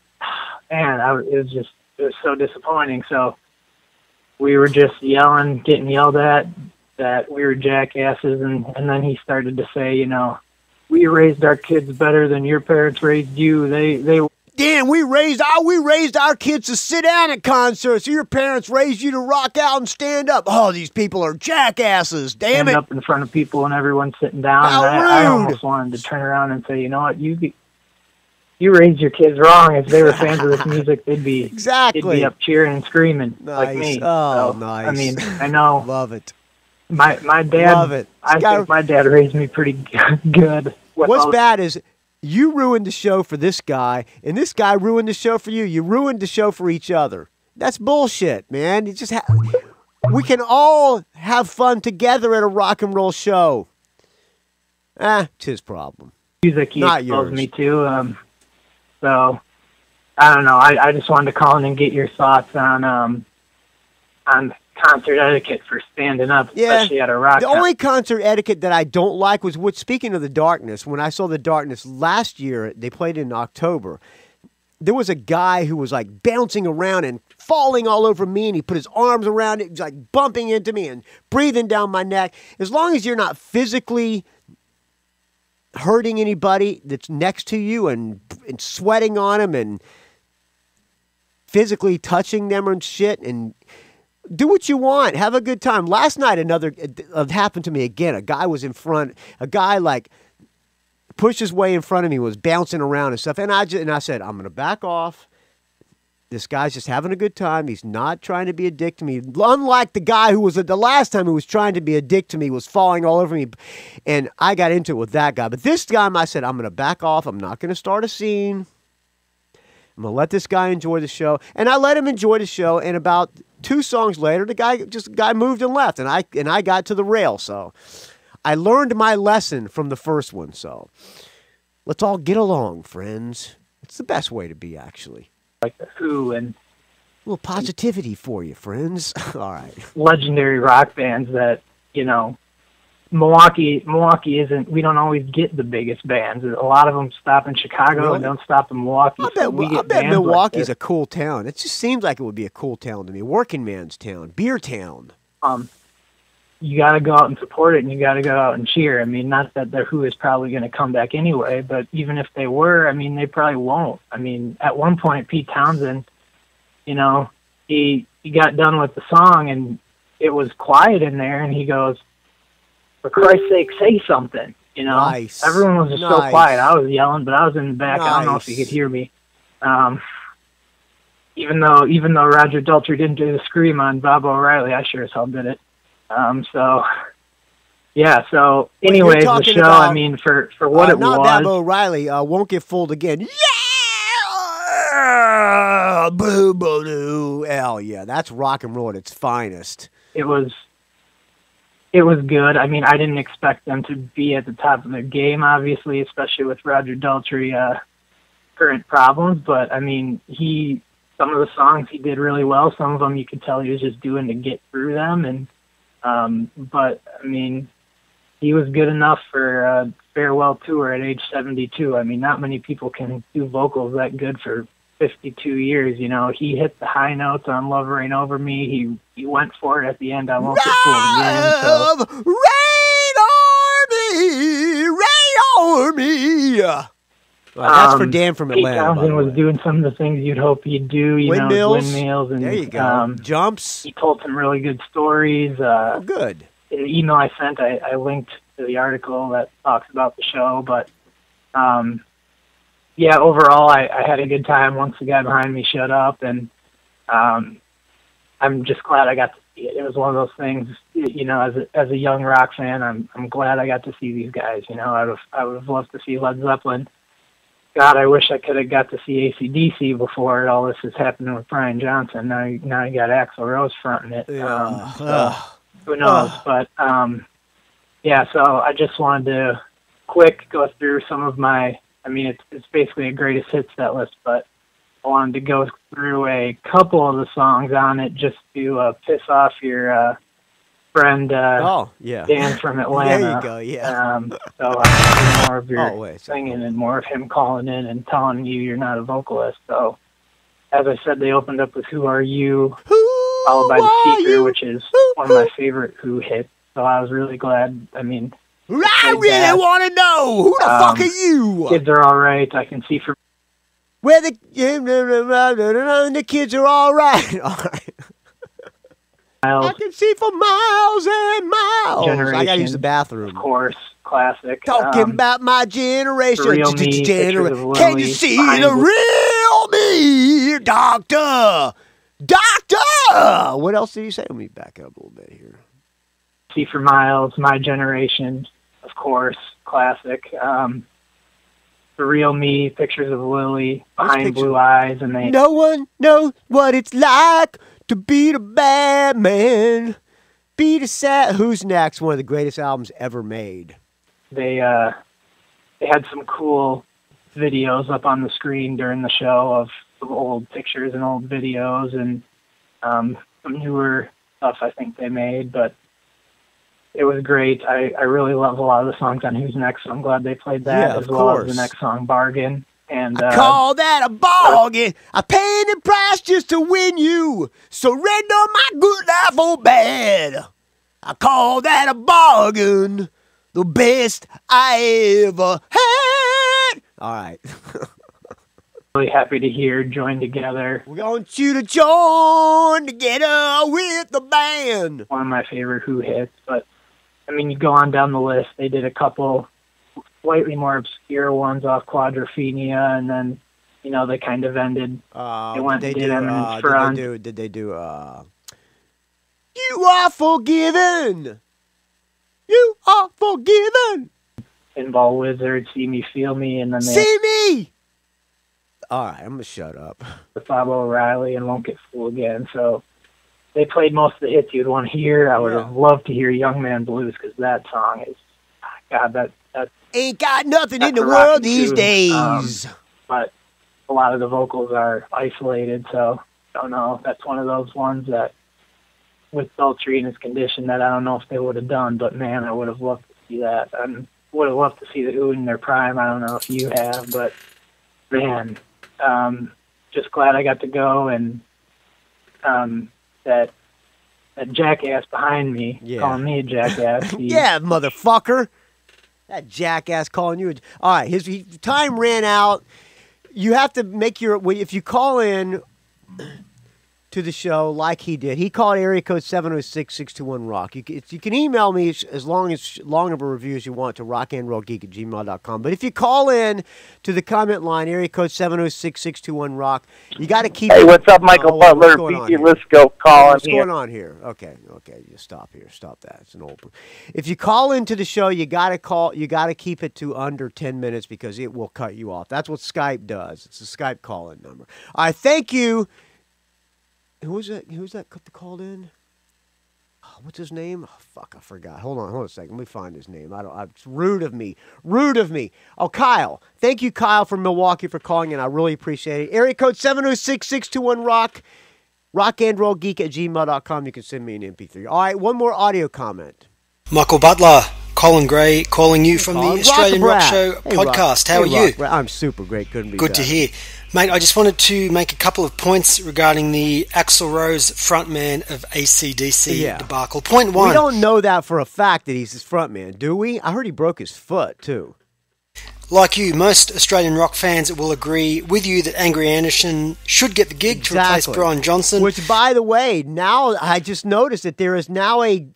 man, it was so disappointing. So we were just getting yelled at that we were jackasses, and then he started to say, you know, we raised our kids better than your parents raised you. They damn, we raised our kids to sit down at concerts. Your parents raised you to rock out and stand up. Oh, these people are jackasses. Damn it! Stand up in front of people and everyone's sitting down. How and rude. I almost wanted to turn around and say, you know what, you raised your kids wrong. If they were fans of this music, they'd be up cheering and screaming like me. Oh, so, nice. I mean, I know. Love it. My dad. Love it. I think my dad raised me pretty good. What's bad is you ruined the show for this guy, and this guy ruined the show for you. You ruined the show for each other. That's bullshit, man. It's just we can all have fun together at a rock and roll show. It's his problem. Music he not exposed yours. me to. So I don't know. I just wanted to call in and get your thoughts on concert etiquette for standing up, especially at a rock concert. The only concert etiquette that I don't like was speaking of the Darkness, when I saw the Darkness last year, they played in October. There was a guy who was like bouncing around and falling all over me, and he put his arms around it, he was like bumping into me and breathing down my neck. As long as you're not physically hurting anybody that's next to you and sweating on them and physically touching them and shit, and do what you want. Have a good time. Last night, it happened to me again. A guy was in front. A guy like pushed his way in front of me, was bouncing around and stuff. And I said, I'm going to back off. This guy's just having a good time. He's not trying to be a dick to me. Unlike the guy who was the last time who was trying to be a dick to me, was falling all over me. And I got into it with that guy. But this time I said, I'm going to back off. I'm not going to start a scene. I'm going to let this guy enjoy the show. And I let him enjoy the show. And about 2 songs later, the guy moved and left. And I got to the rail. So I learned my lesson from the first one. So let's all get along, friends. It's the best way to be, actually. Like the Who and a little positivity for you, friends. All right. Legendary rock bands that, you know, Milwaukee isn't. We don't always get the biggest bands. A lot of them stop in Chicago and don't stop in Milwaukee. I bet Milwaukee's a cool town. It just seems like it would be a cool town to me. Working man's town, beer town. you got to go out and support it, and you got to go out and cheer. I mean, not that the Who is probably going to come back anyway, but even if they were, I mean, they probably won't. I mean, at one point, Pete Townsend, you know, he got done with the song, and it was quiet in there, and he goes, "For Christ's sake, say something." You know, Nice. Everyone was just so quiet. I was yelling, but I was in the back. I don't know if you could hear me. Even though Roger Daltrey didn't do the scream on Bob O'Reilly, I sure as hell did it. So anyways, the show, I mean, for what it not was. Bob O'Reilly, Won't Get Fooled Again. Yeah! Boo-boo-doo. Hell yeah, that's rock and roll at its finest. It was good. I mean, I didn't expect them to be at the top of their game, obviously, especially with Roger Daltrey current problems. But I mean, some of the songs he did really well. Some of them you could tell he was just doing to get through them. And but I mean, he was good enough for a farewell tour at age 72. I mean, not many people can do vocals that good for 52 years. You know, he hit the high notes on Love Rain Over Me. He went for it at the end. I Won't Get Fooled Again. So. Rain over me. That's for Dan from Atlanta. Pete Townsend was doing some of the things you'd hope he'd do. You know, windmills. And, there you go. Jumps. He told some really good stories. Good. In the email I sent, I linked to the article that talks about the show. But, yeah, overall, I had a good time once the guy behind me shut up. And I'm just glad I got to see it. It was one of those things, you know, as a young rock fan, I'm glad I got to see these guys. You know, I would have loved to see Led Zeppelin. God, I wish I could have got to see AC/DC before all this is happening with Brian Johnson. Now you got Axl Rose fronting it. So who knows? But yeah. So I just wanted to quick go through some of my. I mean, it's basically a greatest hits set list, but I wanted to go through a couple of the songs on it just to piss off your friend Dan from Atlanta. There you go, yeah. So I hear more of your singing and more of him calling in and telling you you're not a vocalist. So as I said, they opened up with Who Are You, followed by The Seeker, which is one of my favorite Who hits. So I was really glad. I mean, I really want to know, who the fuck are you? Kids Are All Right. I Can See For Where the kids are all right. All right. I can see for miles and miles. Generation, I gotta use the bathroom. Of course, classic. Talking about my generation. Real Me, Can you see the real me, Doctor? Doctor! What else did you say? Let me back up a little bit here. See for Miles, My Generation, of course, classic. The Real Me, Pictures of Lily, Behind Blue Eyes, and they. No one knows what it's like to be the bad man, be the sad. Who's Next? One of the greatest albums ever made. They had some cool videos up on the screen during the show of old pictures and old videos and some newer stuff I think they made, but it was great. I really love a lot of the songs on Who's Next, so I'm glad they played that as well as the next song, Bargain. And I call that a bargain. I paid the price just to win you. Surrender my good life or bad. I call that a bargain. The best I ever had. All right. Really happy to hear Join Together. We want you to join together with the band. One of my favorite Who hits, but I mean, you go on down the list. They did a couple slightly more obscure ones off Quadrophenia, and then, you know, they kind of ended. They went and did Eminence Front. Did they do You Are Forgiven? You Are Forgiven? Pinball Wizard, See Me, Feel Me, and then they... See Me! All right, I'm going to shut up. With Bob O'Reilly and Won't Get Fooled Again, so they played most of the hits you'd want to hear. I would have loved to hear Young Man Blues, because that song is... God, that ain't got nothing in the world these days. But a lot of the vocals are isolated, so I don't know. That's one of those ones that, with Daltrey in his condition, that I don't know if they would have done. But man, I would have loved to see that. I would have loved to see the Who in their prime. I don't know if you have, but man, just glad I got to go, and that that jackass behind me calling me a jackass. Yeah, motherfucker. That jackass calling you. All right, his time ran out. You have to make if you call in to the show like he did. He called area code 706-621-ROCK. You can email me as long of a review as you want to rockandrollgeek@gmail.com. But if you call in to the comment line, area code 706-621-ROCK, you got to keep... Hey, what's up, Michael Butler? BT Lisko calling What's going on here? Okay, you stop here. Stop that. It's an old... If you call into the show, you got to keep it to under 10 minutes because it will cut you off. That's what Skype does. It's a Skype call-in number. All right, thank you. Who was that called in? Oh, what's his name? Oh, fuck, I forgot. Hold on a second. Let me find his name. It's rude of me. Oh, Kyle. Thank you, Kyle, from Milwaukee for calling in. I really appreciate it. Area code 706-621-ROCK. rockandrollgeek@gmail.com. You can send me an MP3. All right, one more audio comment. Michael Butler, Colin Gray calling you from the Australian Rock Show podcast. How are you? I'm super great. Couldn't be good to hear. Mate, I just wanted to make a couple of points regarding the Axl Rose frontman of AC/DC debacle. Point one. We don't know that for a fact that he's his frontman, do we? I heard he broke his foot, too. Like you, most Australian rock fans will agree with you that Angry Anderson should get the gig to replace Brian Johnson. Which, by the way, now I just noticed that there is now a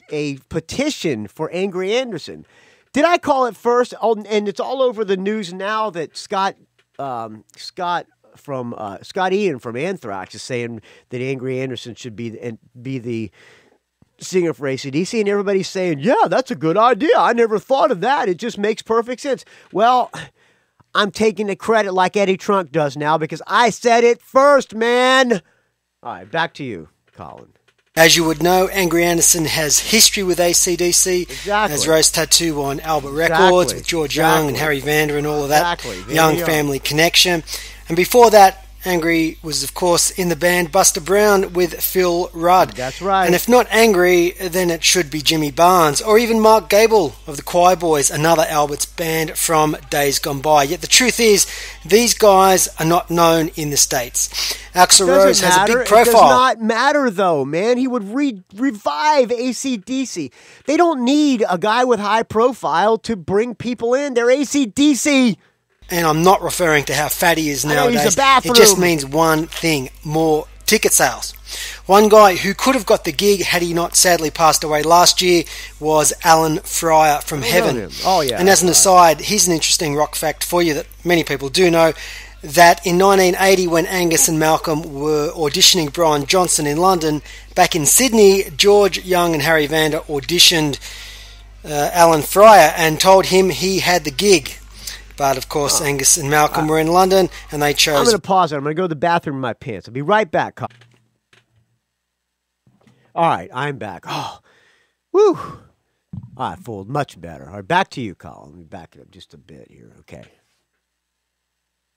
petition for Angry Anderson. Did I call it first? Oh, and it's all over the news now that Scott Ian from Anthrax is saying that Angry Anderson should be the singer for AC/DC, and everybody's saying, yeah, that's a good idea. I never thought of that. It just makes perfect sense. Well, I'm taking the credit like Eddie Trunk does now because I said it first, man. All right, back to you, Colin. As you would know, Angry Anderson has history with AC/DC. Exactly. Has Rose Tattoo on Albert Records with George Young and Harry Vander and all of that. Young family connection. And before that, Angry was, of course, in the band Buster Brown with Phil Rudd. That's right. And if not Angry, then it should be Jimmy Barnes or even Mark Gable of the Choir Boys, another Albert's band from days gone by. Yet the truth is, these guys are not known in the States. Axl Rose has a big profile. It does not matter, though, man. He would revive AC/DC. They don't need a guy with high profile to bring people in. They're AC/DC. And I'm not referring to how fat he is nowadays. It just means one thing, more ticket sales. One guy who could have got the gig had he not sadly passed away last year was Alan Fryer from Heaven. Oh, yeah. And as an aside, here's an interesting rock fact for you that many people do know, that in 1980 when Angus and Malcolm were auditioning Brian Johnson in London, back in Sydney, George Young and Harry Vander auditioned Alan Fryer and told him he had the gig. But, of course, Angus and Malcolm were in London, and they chose... I'm going to pause it. I'm going to go to the bathroom in my pants. I'll be right back. All right, I'm back. Oh, woo. All right, fooled. Much better. All right, back to you, Colin. Let me back it up just a bit here, okay?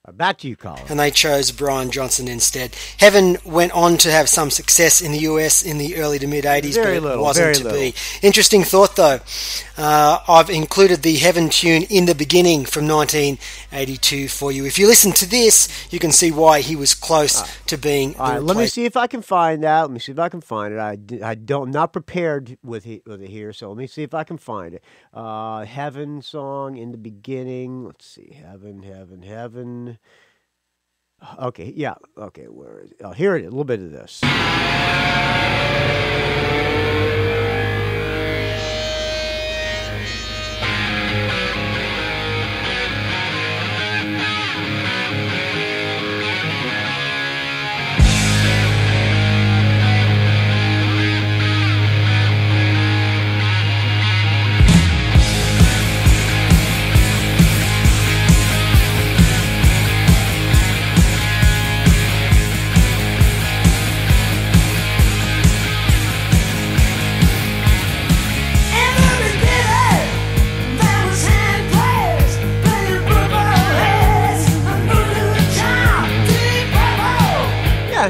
All right, back to you, Colin. And they chose Brian Johnson instead. Heaven went on to have some success in the US in the early to mid-'80s, but it wasn't to be. Interesting thought, though. I've included the Heaven tune in the beginning from 1982 for you. If you listen to this, you can see why he was close to being the replacement. Let me see if I can find that. Let me see if I can find it. I'm not prepared with it here, so let me see if I can find it. Heaven song in the beginning. Let's see. Heaven. Okay, yeah. Okay, where is it? Oh, here it is. A little bit of this.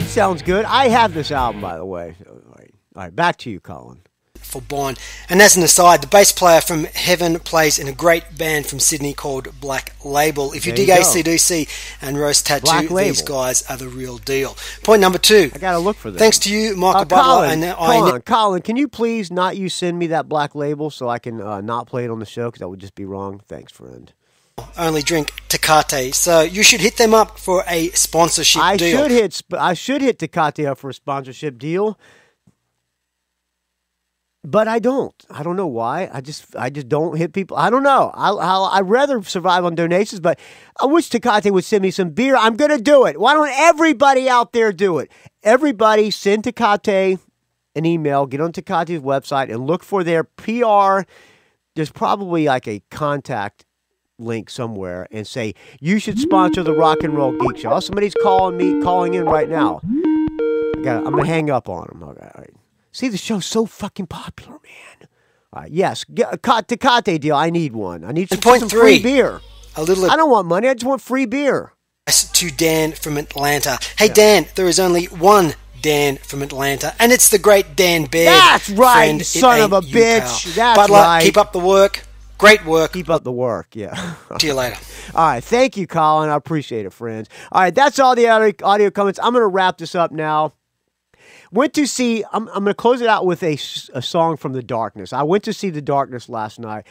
Sounds good. I have this album, by the way. All right, back to you, Colin. for Bon. And as an aside, the bass player from Heaven plays in a great band from Sydney called Black Label. If you dig AC/DC and Rose Tattoo, these guys are the real deal. Point number 2. I gotta look for them. Thanks to you, Michael Butler. Colin, can you please not you send me that Black Label so I can not play it on the show, because that would just be wrong. Thanks, friend. Only drink Tecate, so you should hit them up for a sponsorship deal. I should hit Tecate up for a sponsorship deal, but I don't. I don't know why. I just don't hit people. I don't know. I'd rather survive on donations, but I wish Tecate would send me some beer. I'm gonna do it. Why don't everybody out there do it? Everybody send Tecate an email. Get on Tecate's website and look for their PR. There's probably like a contact link somewhere, and say you should sponsor the Rock and Roll Geek Show. Oh, somebody's calling in right now. I'm gonna hang up on them. All right. See, the show's so fucking popular, man. All right, yes, Tecate deal. I need one. I need some free beer. I don't want money. I just want free beer. To Dan from Atlanta. Hey, Dan, there is only one Dan from Atlanta, and it's the great Dan Baird. That's right, you son of a bitch. That's Butler, right. Keep up the work. Great work. Keep up the work, yeah. See you later. All right, thank you, Colin. I appreciate it, friends. All right, that's all the audio comments. I'm going to wrap this up now. Went to see, I'm going to close it out with a song from The Darkness. I went to see The Darkness last night.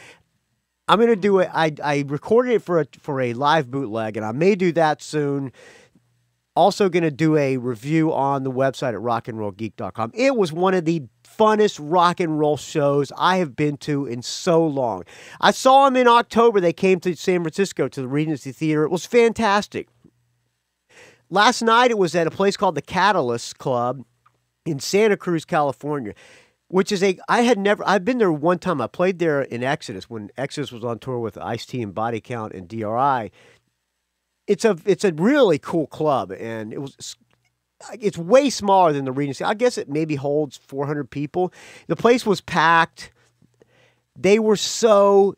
I'm going to do it. I recorded it for a live bootleg, and I may do that soon. Also going to do a review on the website at rockandrollgeek.com. It was one of the funnest rock and roll shows I have been to in so long. I saw them in October. They came to San Francisco to the Regency Theater. It was fantastic. Last night it was at a place called the Catalyst Club in Santa Cruz, California, which is I've been there one time. I played there in Exodus when Exodus was on tour with Ice-T and Body Count and DRI. It's a really cool club, and it's way smaller than the Regency. I guess it maybe holds 400 people. The place was packed. They were so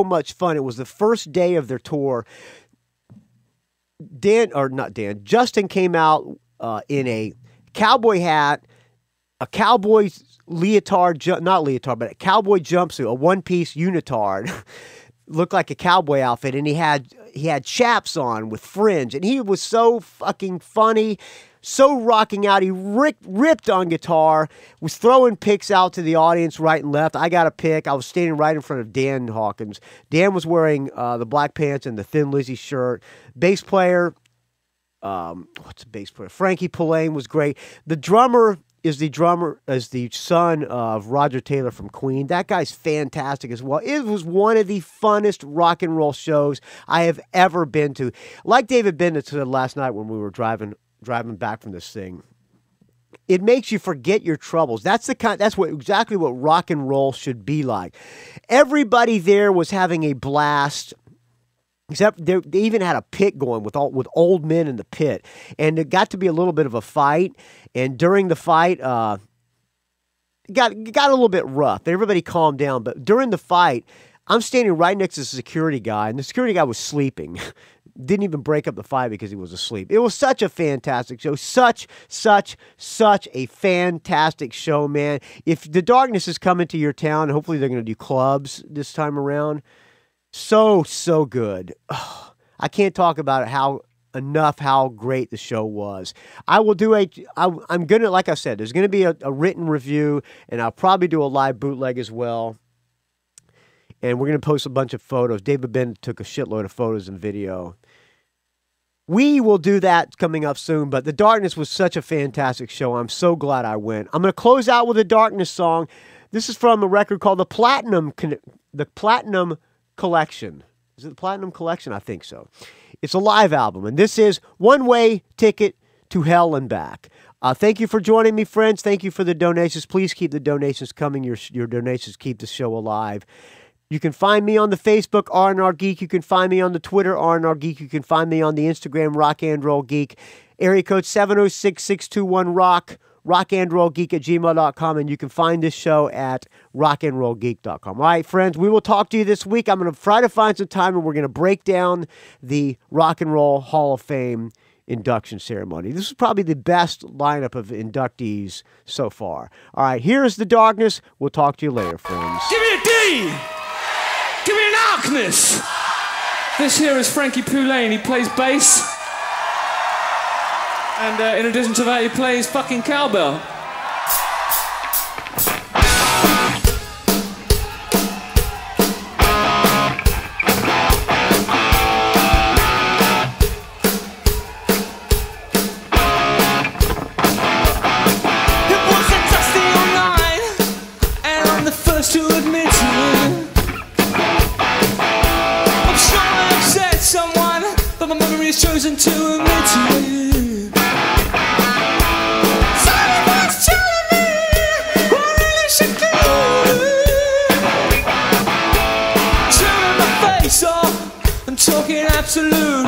much fun. It was the first day of their tour. Justin came out in a cowboy hat, a cowboy leotard, but a cowboy jumpsuit, a one-piece unitard. Looked like a cowboy outfit, and he had chaps on with fringe, and he was so fucking funny, so rocking out. He ripped on guitar, was throwing picks out to the audience right and left. I got a pick. I was standing right in front of Dan Hawkins. Dan was wearing the black pants and the Thin Lizzy shirt. Bass player, Frankie Pulane was great. The drummer is the son of Roger Taylor from Queen. That guy's fantastic as well. It was one of the funnest rock and roll shows I have ever been to. Like David Bennett said last night when we were driving back from this thing, it makes you forget your troubles. That's exactly what rock and roll should be like. Everybody there was having a blast. Except they even had a pit going with old men in the pit, and it got to be a little bit of a fight. And during the fight, it got a little bit rough. Everybody calmed down, but during the fight, I'm standing right next to the security guy, and the security guy was sleeping. Didn't even break up the fight because he was asleep. It was such a fantastic show, such a fantastic show, man. If The Darkness is coming to your town, hopefully they're going to do clubs this time around. So good. Oh, I can't talk about it how great the show was. I'm going to, like I said, there's going to be a written review, and I'll probably do a live bootleg as well. And we're going to post a bunch of photos. David Bennett took a shitload of photos and video. We will do that coming up soon, but The Darkness was such a fantastic show. I'm so glad I went. I'm going to close out with a Darkness song. This is from a record called The Platinum Collection. Is it the Platinum Collection? I think so. It's a live album, and this is One Way Ticket to Hell and Back. Thank you for joining me, friends. Thank you for the donations. Please keep the donations coming. Your donations keep the show alive. You can find me on the Facebook, R&R Geek. You can find me on the Twitter, R&R Geek. You can find me on the Instagram, Rock and Roll Geek. Area code 706-621-ROCK. rockandrollgeek@gmail.com, and you can find this show at rockandrollgeek.com. All right, friends, we will talk to you this week. I'm going to try to find some time, and we're going to break down the Rock and Roll Hall of Fame induction ceremony. This is probably the best lineup of inductees so far. All right, here's the darkness. We'll talk to you later, friends. Give me a D! Give me an darkness! This here is Frankie Poulain. He plays bass. And in addition to that, he plays fucking cowbell. Chosen to admit to you. Someone's telling me what I really should do. Turning my face off and talking absolute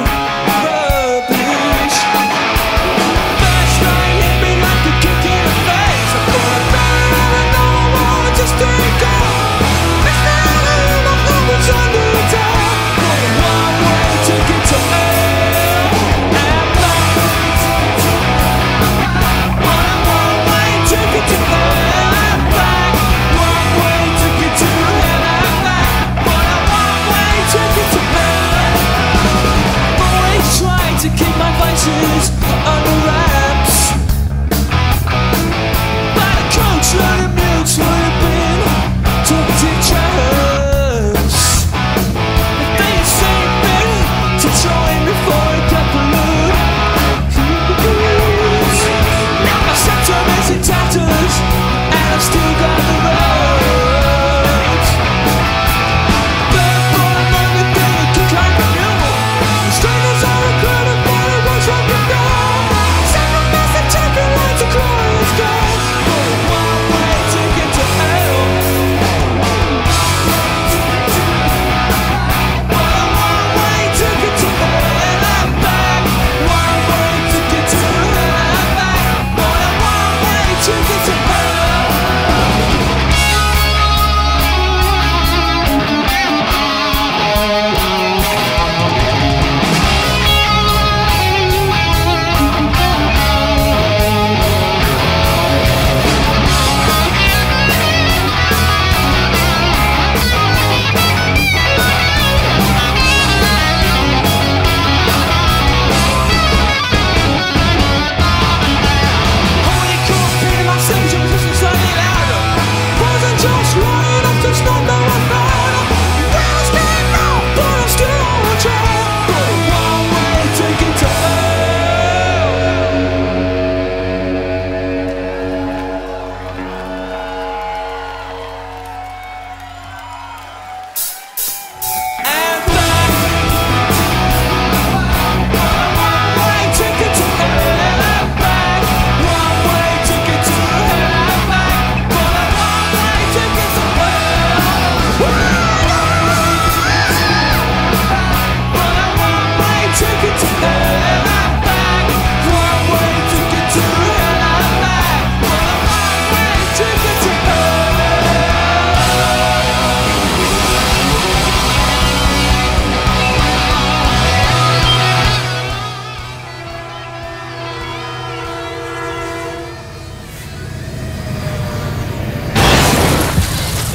rubbish. First night hit me like a kick in the face. I thought about it and now I wanted to stay gone. Next night I hear my numbers under attack. Got a one-way ticket to hell. To keep my vices under wraps, but a coach and a mute would have been talkative traps. If they had seen me to join before it got polluted, now my septum is in tatters and I've still got the road. But for a moment they could climb a mule. Strangers are incredible.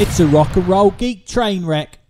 It's a rock and roll geek train wreck.